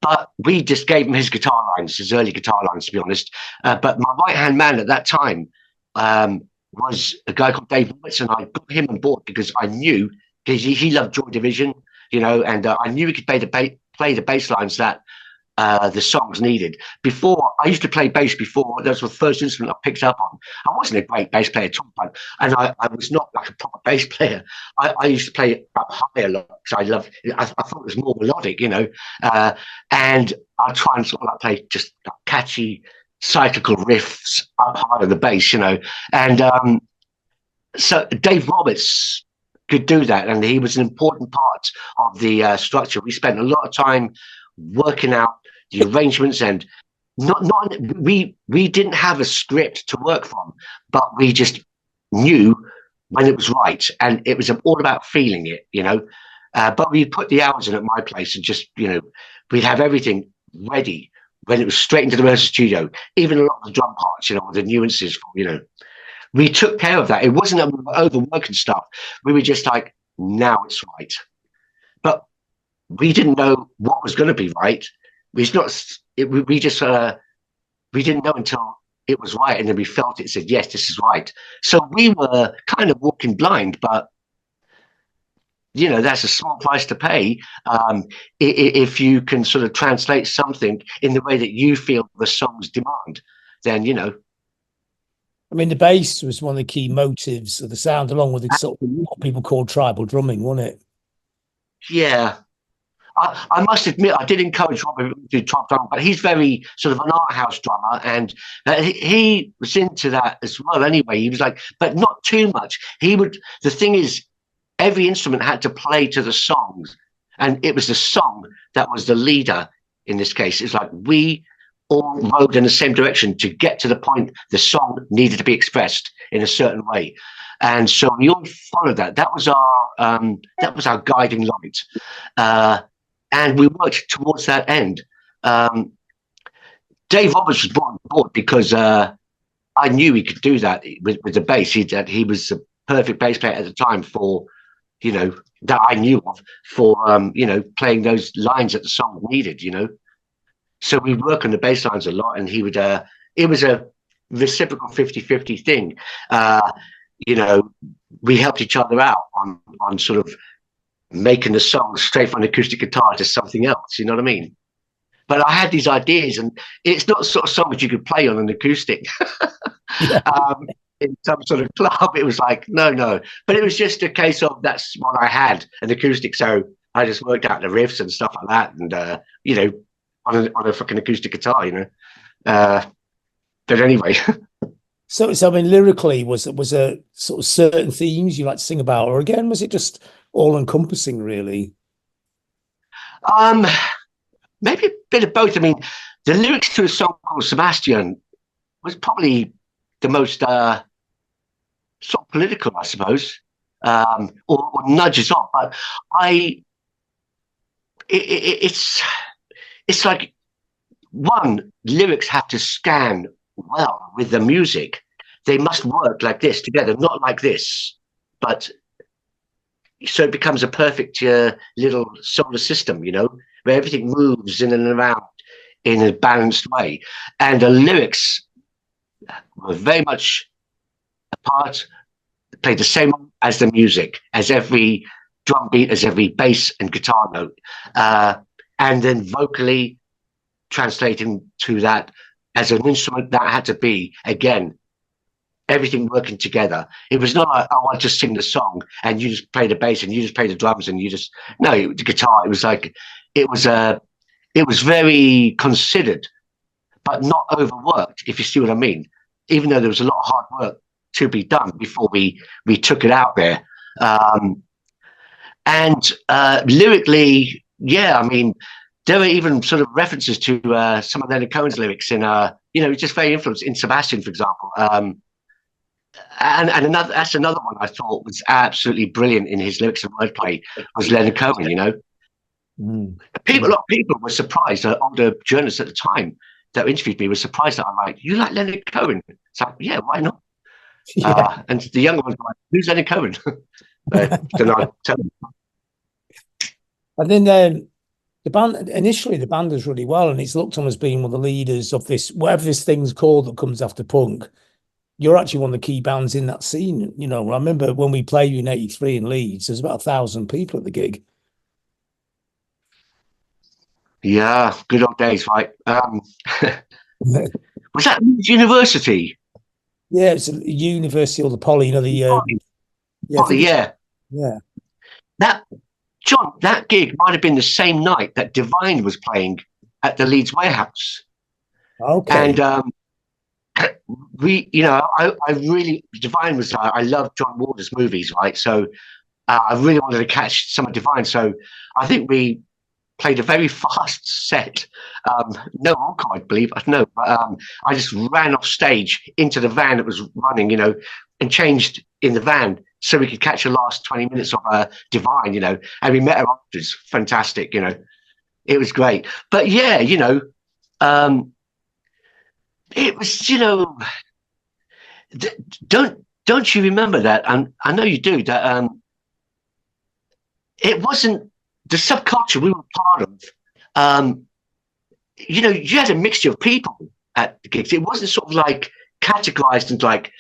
But we just gave him his guitar lines, his early guitar lines, to be honest. But my right-hand man at that time was a guy called Dave Roberts, and I got him on board because I knew he loved Joy Division, and I knew he could play the bass lines that the songs needed. Before, I used to play bass before. That was the first instrument I picked up on. I wasn't a great bass player at all, and I was not like a proper bass player. I used to play up high a lot because I thought it was more melodic, and I'd try and sort of like play just catchy cyclical riffs up high on the bass, and so Dave Roberts could do that, and he was an important part of the structure. We spent a lot of time working out the arrangements, and not we didn't have a script to work from, but we just knew when it was right, and it was all about feeling it, but we put the hours in at my place, and just we'd have everything ready when it was straight into the rehearsal studio, even a lot of the drum parts, the nuances we took care of that. It wasn't that we were overworking stuff. We were just like, now it's right. But we didn't know what was going to be right. We just we didn't know until it was right, and then we felt it. Said yes, this is right. So we were kind of walking blind, but that's a small price to pay if you can sort of translate something in the way that you feel the songs demand. Then I mean, the bass was one of the key motives of the sound, along with sort of what people call tribal drumming, wasn't it? Yeah. I must admit, I did encourage Rob to do top drum, but he's very sort of an art house drummer, and he was into that as well. Anyway, he was like, but not too much. The thing is, every instrument had to play to the songs, and it was the song that was the leader in this case. It's like we all rode in the same direction to get to the point the song needed to be expressed in a certain way. And so we all followed that. That was our guiding light. And we worked towards that end. Dave Roberts was brought on board because I knew he could do that with the bass. He was the perfect bass player at the time for, that I knew of for, playing those lines that the song needed, So we work on the bass lines a lot, and he would, it was a reciprocal 50-50 thing. We helped each other out on sort of making the song straight from an acoustic guitar to something else, you know what I mean? But I had these ideas, and it's not sort of songs you could play on an acoustic. Yeah. In some sort of club, it was like, no. But it was just a case of that's what I had, an acoustic. So I just worked out the riffs and stuff like that, and on a fucking acoustic guitar, But anyway. So I mean, lyrically, was a sort of certain themes you like to sing about, or again, was it just all encompassing, really? Um, Maybe a bit of both. I mean, the lyrics to a song called Sebastian was probably the most sort of political, I suppose, or nudges off. But I, it's like one, lyrics have to scan well with the music. They must work like this together, not like this, but so it becomes a perfect little solar system, where everything moves in and around in a balanced way. And the lyrics were very much a part, played the same as the music, as every drum beat, as every bass and guitar note. And then vocally translating to that as an instrument that had to be, again, everything working together. It was not like, oh, I just sing the song and you just play the bass and you just play the drums and you just no, the guitar. It was like it was very considered, but not overworked. If you see what I mean, even though there was a lot of hard work to be done before we took it out there. And lyrically, yeah, I mean, there were even sort of references to some of Leonard Cohen's lyrics in, just very influenced in Sebastian, for example. And that's another one I thought was absolutely brilliant in his lyrics and wordplay was Leonard Cohen. Mm. A lot of people were surprised. Older journalists at the time that interviewed me were surprised that I'm like, you like Leonard Cohen? It's like, yeah, why not? Yeah. And the younger ones were like, who's Leonard Cohen? Then I tell them. And then the band does really well, and it's looked on as being one of the leaders of this, whatever this thing's called that comes after punk. You're actually one of the key bands in that scene. I remember when we played in '83 in Leeds, there's about 1,000 people at the gig. Yeah, good old days, right? Was that Leeds University? Yeah, it's a university or the Poly, yeah, Poly, yeah. Yeah. That gig might have been the same night that Divine was playing at the Leeds Warehouse. Okay. And I really, Divine was, I love John Waters movies, right? So I really wanted to catch some of Divine. So I think we played a very fast set. No encore, I believe. No, but I just ran off stage into the van that was running, and changed in the van so we could catch the last 20 minutes of Divine, and we met her afterwards. Fantastic, it was great. But yeah, it was, don't you remember that? And I know you do, that it wasn't the subculture we were part of. You had a mixture of people at the gigs. It wasn't sort of like categorized into like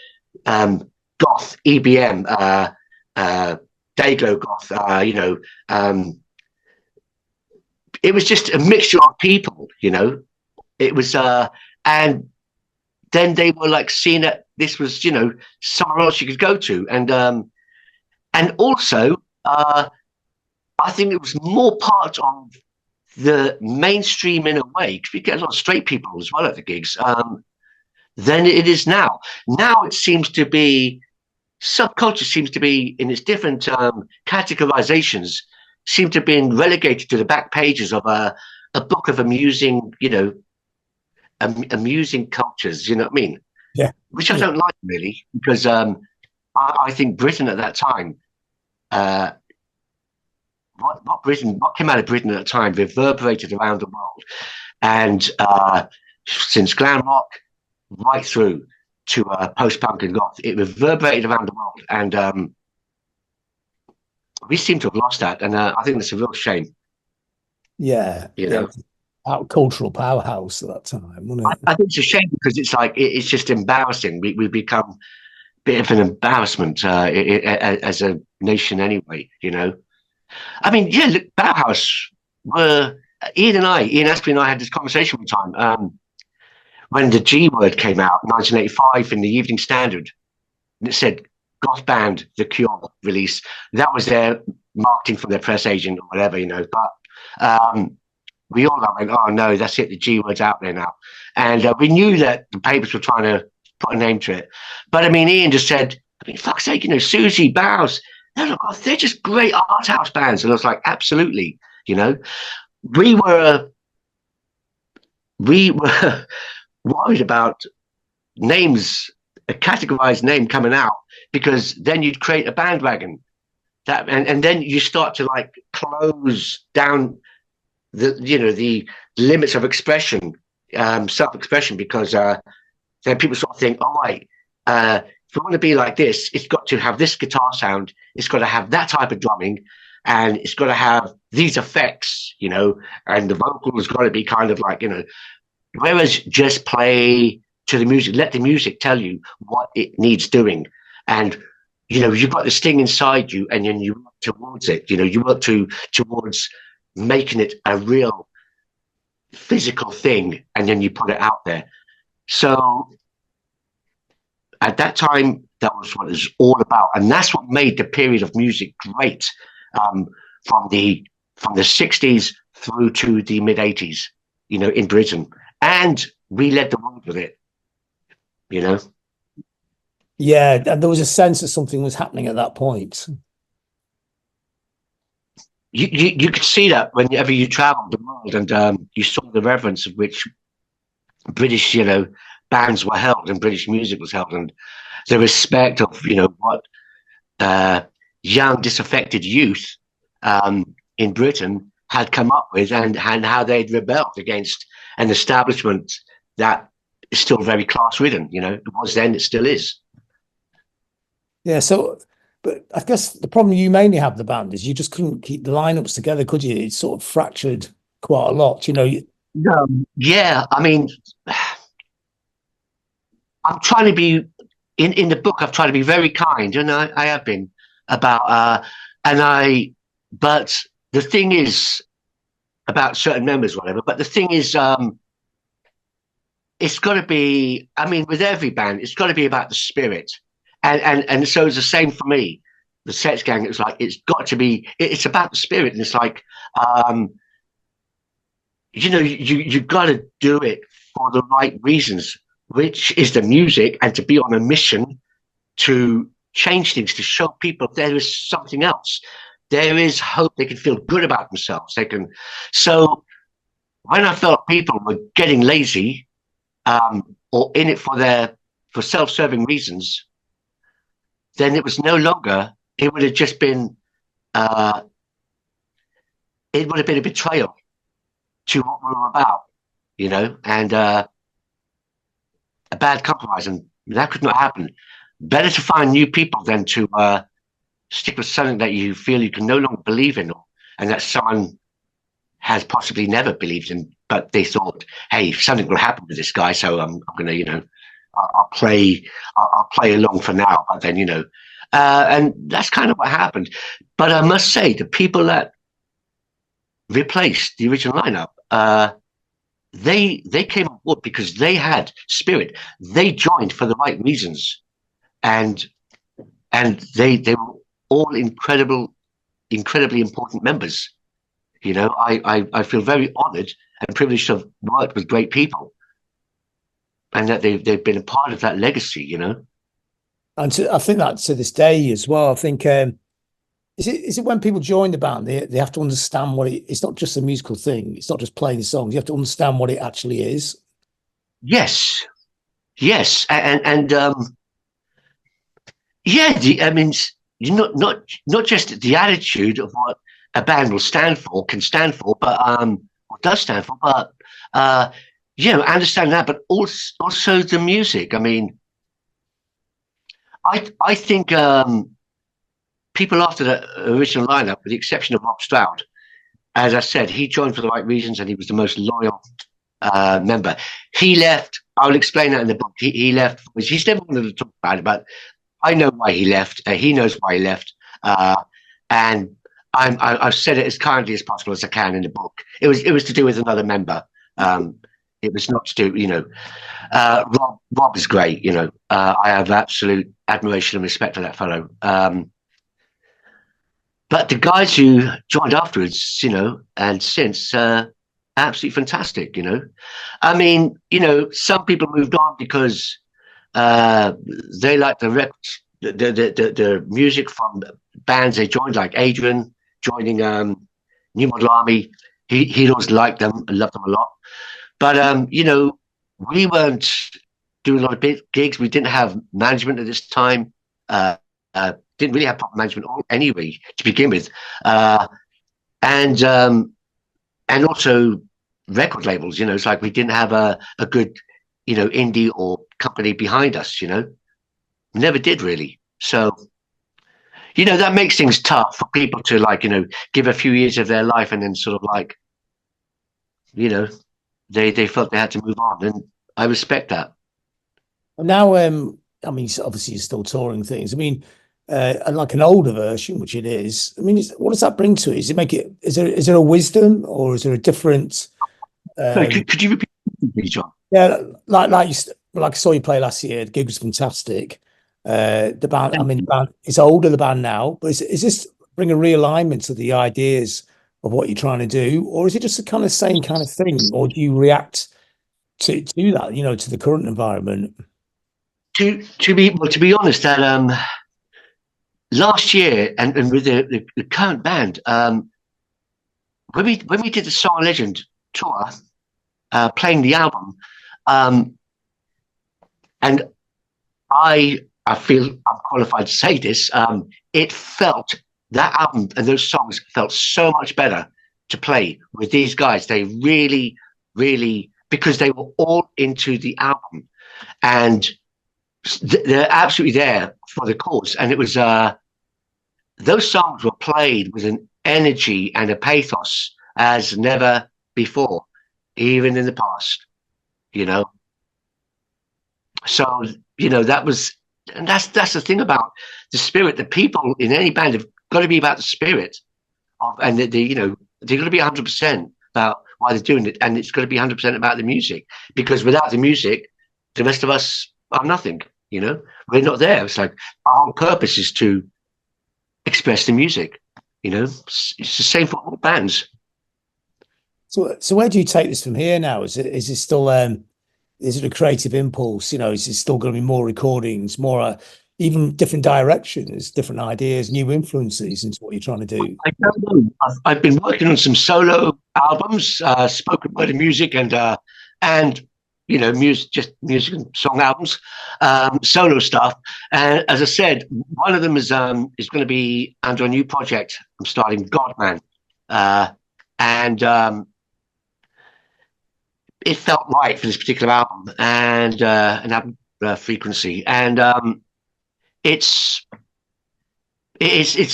goth, EBM, Dayglow goth, it was just a mixture of people, it was, and then they were like seeing that this was, somewhere else you could go to. And also, I think it was more part of the mainstream in a way, because we get a lot of straight people as well at the gigs, than it is now. Now it seems to be, subculture seems to be in its different categorizations, seem to have been relegated to the back pages of a book of amusing, amusing cultures, you know what I mean? Yeah. Which I don't like really, because I think Britain at that time, what came out of Britain at the time reverberated around the world, and since glam rock right through to post-punk and goth, it reverberated around the world, and we seem to have lost that, and I think that's a real shame. Yeah, our cultural powerhouse at that time, wasn't it? I think it's a shame because it's like it's just embarrassing. We've become a bit of an embarrassment as a nation, anyway. I mean, yeah, look, Bauhaus were Ian Astbury and I had this conversation one time when the G Word came out, 1985, in the Evening Standard, and it said goth band The Cure release. That was their marketing from their press agent or whatever, But we all went, oh no, that's it. The G Word's out there now, and we knew that the papers were trying to put a name to it. But I mean, Ian just said, I mean, fuck's sake, Susie, Bows, they're just great art house bands. And I was like, absolutely, we were worried about names, a categorized name coming out, because then you'd create a bandwagon and then you start to like close down the limits of expression, self-expression, because then people sort of think, all right, if we want to be like this, it's got to have this guitar sound, it's got to have that type of drumming, and it's got to have these effects, and the vocal has got to be kind of like, whereas just play to the music, let the music tell you what it needs doing. And, you've got this thing inside you, and then you work towards it, you work towards making it a real physical thing, and then you put it out there. So at that time, that was what it was all about. And that's what made the period of music great, from the 60s through to the mid 80s, in Britain. And we led the world with it, Yeah, and there was a sense that something was happening at that point. You could see that whenever you traveled the world, and you saw the reverence of which British, bands were held and British music was held, and the respect of, what young, disaffected youth in Britain had come up with, and how they'd rebelled against an establishment that is still very class-ridden. It was then, it still is. Yeah, so, but I guess the problem you mainly have the band is you just couldn't keep the lineups together, could you? It sort of fractured quite a lot, No, yeah, I mean, I'm trying to be in the book. I've tried to be very kind, and I have been about. But the thing is about certain members, whatever. But the thing is, it's got to be. I mean, with every band, it's got to be about the spirit, and so it's the same for me. The Sex Gang. It's like it's got to be. It's about the spirit, and it's like, you've got to do it for the right reasons, which is the music, and to be on a mission to change things, to show people there is something else. There is hope. They can feel good about themselves. They can. So when I felt people were getting lazy, or in it for self-serving reasons, then it was no longer. It would have just been. It would have been a betrayal to what we were about, and a bad compromise, and that could not happen. Better to find new people than to stick with something that you feel you can no longer believe in, and that someone has possibly never believed in, but they thought, hey, something will happen with this guy, so I'm going to, I'll play along for now. But then, and that's kind of what happened. But I must say, the people that replaced the original lineup, they came on board because they had spirit. They joined for the right reasons, and they were all incredibly important members. I feel very honoured and privileged to have worked with great people, and that they've been a part of that legacy. And I think that to this day as well. I think is it when people join the band, they have to understand what it's not just a musical thing. It's not just playing the songs. You have to understand what it actually is. Yes, and yeah. I mean, not just the attitude of what a band can stand for, but or does stand for, but understand that, but also the music. I mean, I think people after the original lineup, with the exception of Robb Stroud, as I said, he joined for the right reasons, and he was the most loyal member. He left. I'll explain that in the book. He left. He's never wanted to talk about it, but I know why he left. He knows why he left, and I've said it as kindly as possible as I can in the book. It was to do with another member. It was not to do, Robb is great. I have absolute admiration and respect for that fellow. But the guys who joined afterwards, and since, absolutely fantastic. I mean, some people moved on because Uh, they like the records, the music from bands they joined, like Adrian joining New Model Army. He always liked them and loved them a lot. But we weren't doing a lot of big gigs. We didn't have management at this time. Uh, didn't really have proper management anyway to begin with, and also record labels. It's like we didn't have a good, indie or company behind us. Never did really. So that makes things tough for people to give a few years of their life and then sort of you know they felt they had to move on, and I respect that. Now, I mean, obviously you're still touring things. I mean, and like an older version, which it is. I mean, what does that bring to it? Does it make it? Is there a wisdom, or is there a different? Sorry, could you repeat, please, John? Yeah, like I saw you play last year. The gig was fantastic. The band, I mean, the band it's older, the band now, but is this bring a realignment to the ideas of what you're trying to do, or is it just the kind of same kind of thing, or do you react to that, to the current environment? To be honest, that last year and with the current band, when we did the Song of Legend tour, playing the album, and I feel I'm qualified to say this. It felt that album and those songs felt so much better to play with these guys. They really, really, because they were all into the album and they're absolutely there for the cause. And it was those songs were played with an energy and a pathos as never before, even in the past. You know, so that was. And that's the thing about the spirit. The people in any band have got to be about the spirit of, and they've got to be 100% about why they're doing it, and it's got to be 100% about the music. Because without the music, the rest of us are nothing. We're not there. It's like our whole purpose is to express the music. It's the same for all bands. So where do you take this from here now? Is it still is it a creative impulse? Is it still going to be more recordings, more even different directions, different ideas, new influences into what you're trying to do? I don't know. I've been working on some solo albums, spoken word and music, and music, just music and song albums, solo stuff. And as I said, one of them is going to be under a new project. I'm starting Godman, and it felt right for this particular album and an album frequency, and it's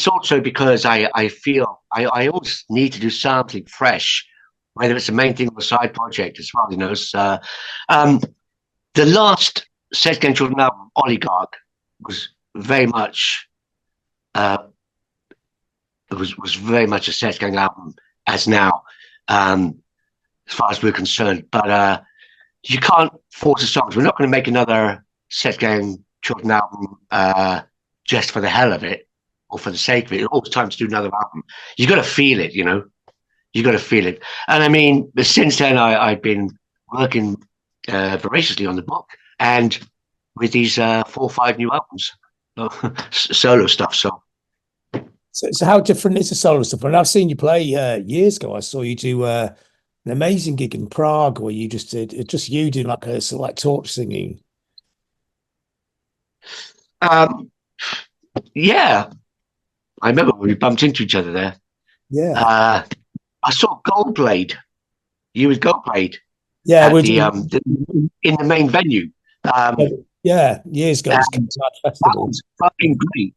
also because I feel I always need to do something fresh, whether it's a main thing or a side project as well. So, the last Sex Gang Children album, Oligarch, was very much was very much a Sex Gang album as now. As far as we're concerned, but you can't force the songs. We're not going to make another Sex Gang Children album just for the hell of it or for the sake of it. It's always time to do another album. You got to feel it, You got to feel it. And I mean, since then, I've been working voraciously on the book and with these 4 or 5 new albums, solo stuff. So how different is the solo stuff? And I've seen you play years ago. I saw you do an amazing gig in Prague where you just did you doing like a sort of like torch singing. Yeah, I remember when we bumped into each other there. Yeah, I saw Goldblade. You was Goldblade. yeah, at in the main venue. Yeah, years ago. That was fucking great.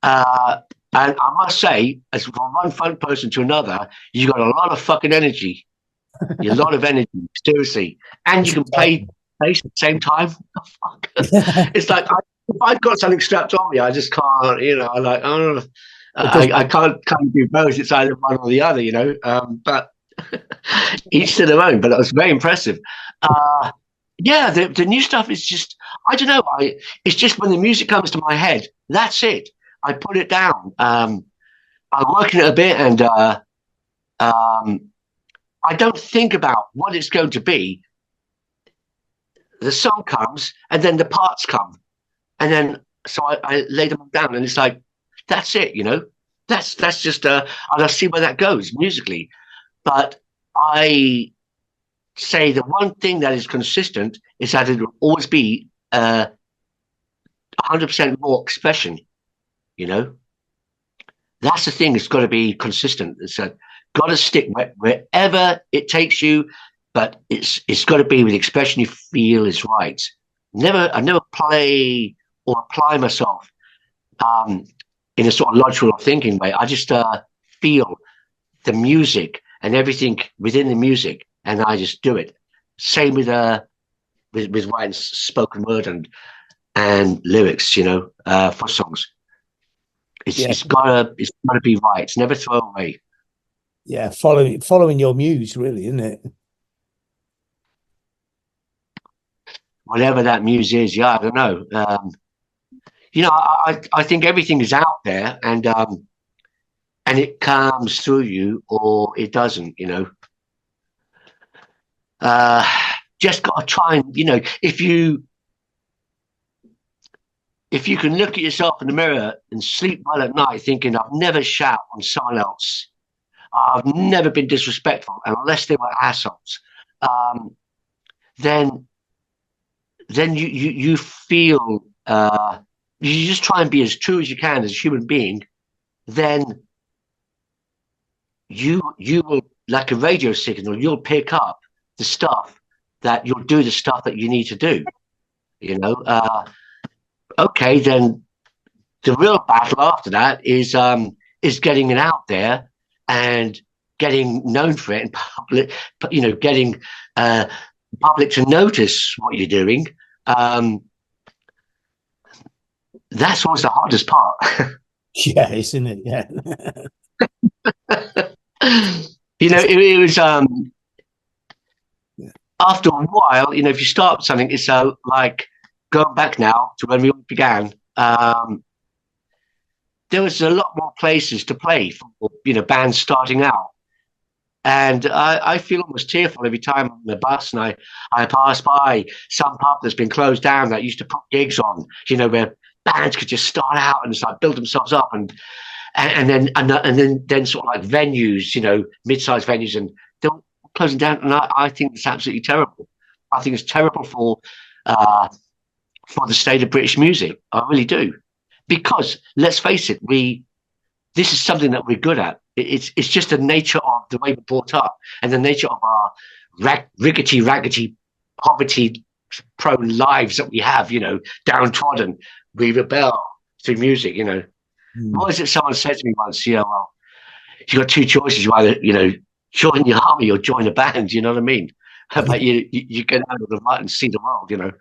And I must say, as from one fun person to another, you got a lot of fucking energy. A lot of energy, seriously. And you can play bass at the same time. It's like if I've got something strapped on me, I just can't. I can't do both. It's either one or the other. But each to their own. But it was very impressive. Yeah, the new stuff is just, I don't know. It's just when the music comes to my head, that's it. I put it down. I work in it a bit, and I don't think about what it's going to be. the song comes, and then the parts come, and then so I lay them down, and it's like that's it, you know. That's just and I see where that goes musically. But I say the one thing that is consistent is that it will always be 100% raw expression. You know, that's the thing. It's got to be consistent. It's got to stick wherever it takes you, but it's got to be with the expression you feel is right. I never play or apply myself in a sort of logical or thinking way. I just feel the music and everything within the music, and I just do it. Same with writing spoken word and lyrics, you know, for songs. It's gotta be right. It's never throw away. Yeah, following your muse, really, isn't it? Whatever that muse is, yeah, I don't know. You know, I think everything is out there, and it comes through you or it doesn't. You know, just got to try and, you know, if you can look at yourself in the mirror and sleep well at night, thinking I've never shout on someone else, I've never been disrespectful unless they were assholes, then you feel you just try and be as true as you can as a human being. Then you will, like a radio signal, you'll pick up the stuff that you'll do the stuff that you need to do. You know, okay, then the real battle after that is getting it out there and getting known for it in public. You know, getting public to notice what you're doing. That's always the hardest part. Yeah, isn't it? Yeah. You know, it was after a while, you know, if you start something, it's like going back now to when we began. There was a lot more places to play for, you know, bands starting out. And I feel almost tearful every time I'm on the bus and I pass by some pub that's been closed down that used to put gigs on, you know, where bands could just start out and start build themselves up and then sort of like venues, you know, mid-sized venues, and they're closing down. And I think it's absolutely terrible. I think it's terrible for the state of British music. I really do. Because let's face it, this is something that we're good at. It's just the nature of the way we're brought up and the nature of our raggedy, poverty-prone lives that we have, you know, downtrodden. We rebel through music, you know. What is it someone said to me once? Yeah, well, you got two choices. You either, you know, join the army or join a band, you know what I mean? But you get out of the rut and see the world, you know.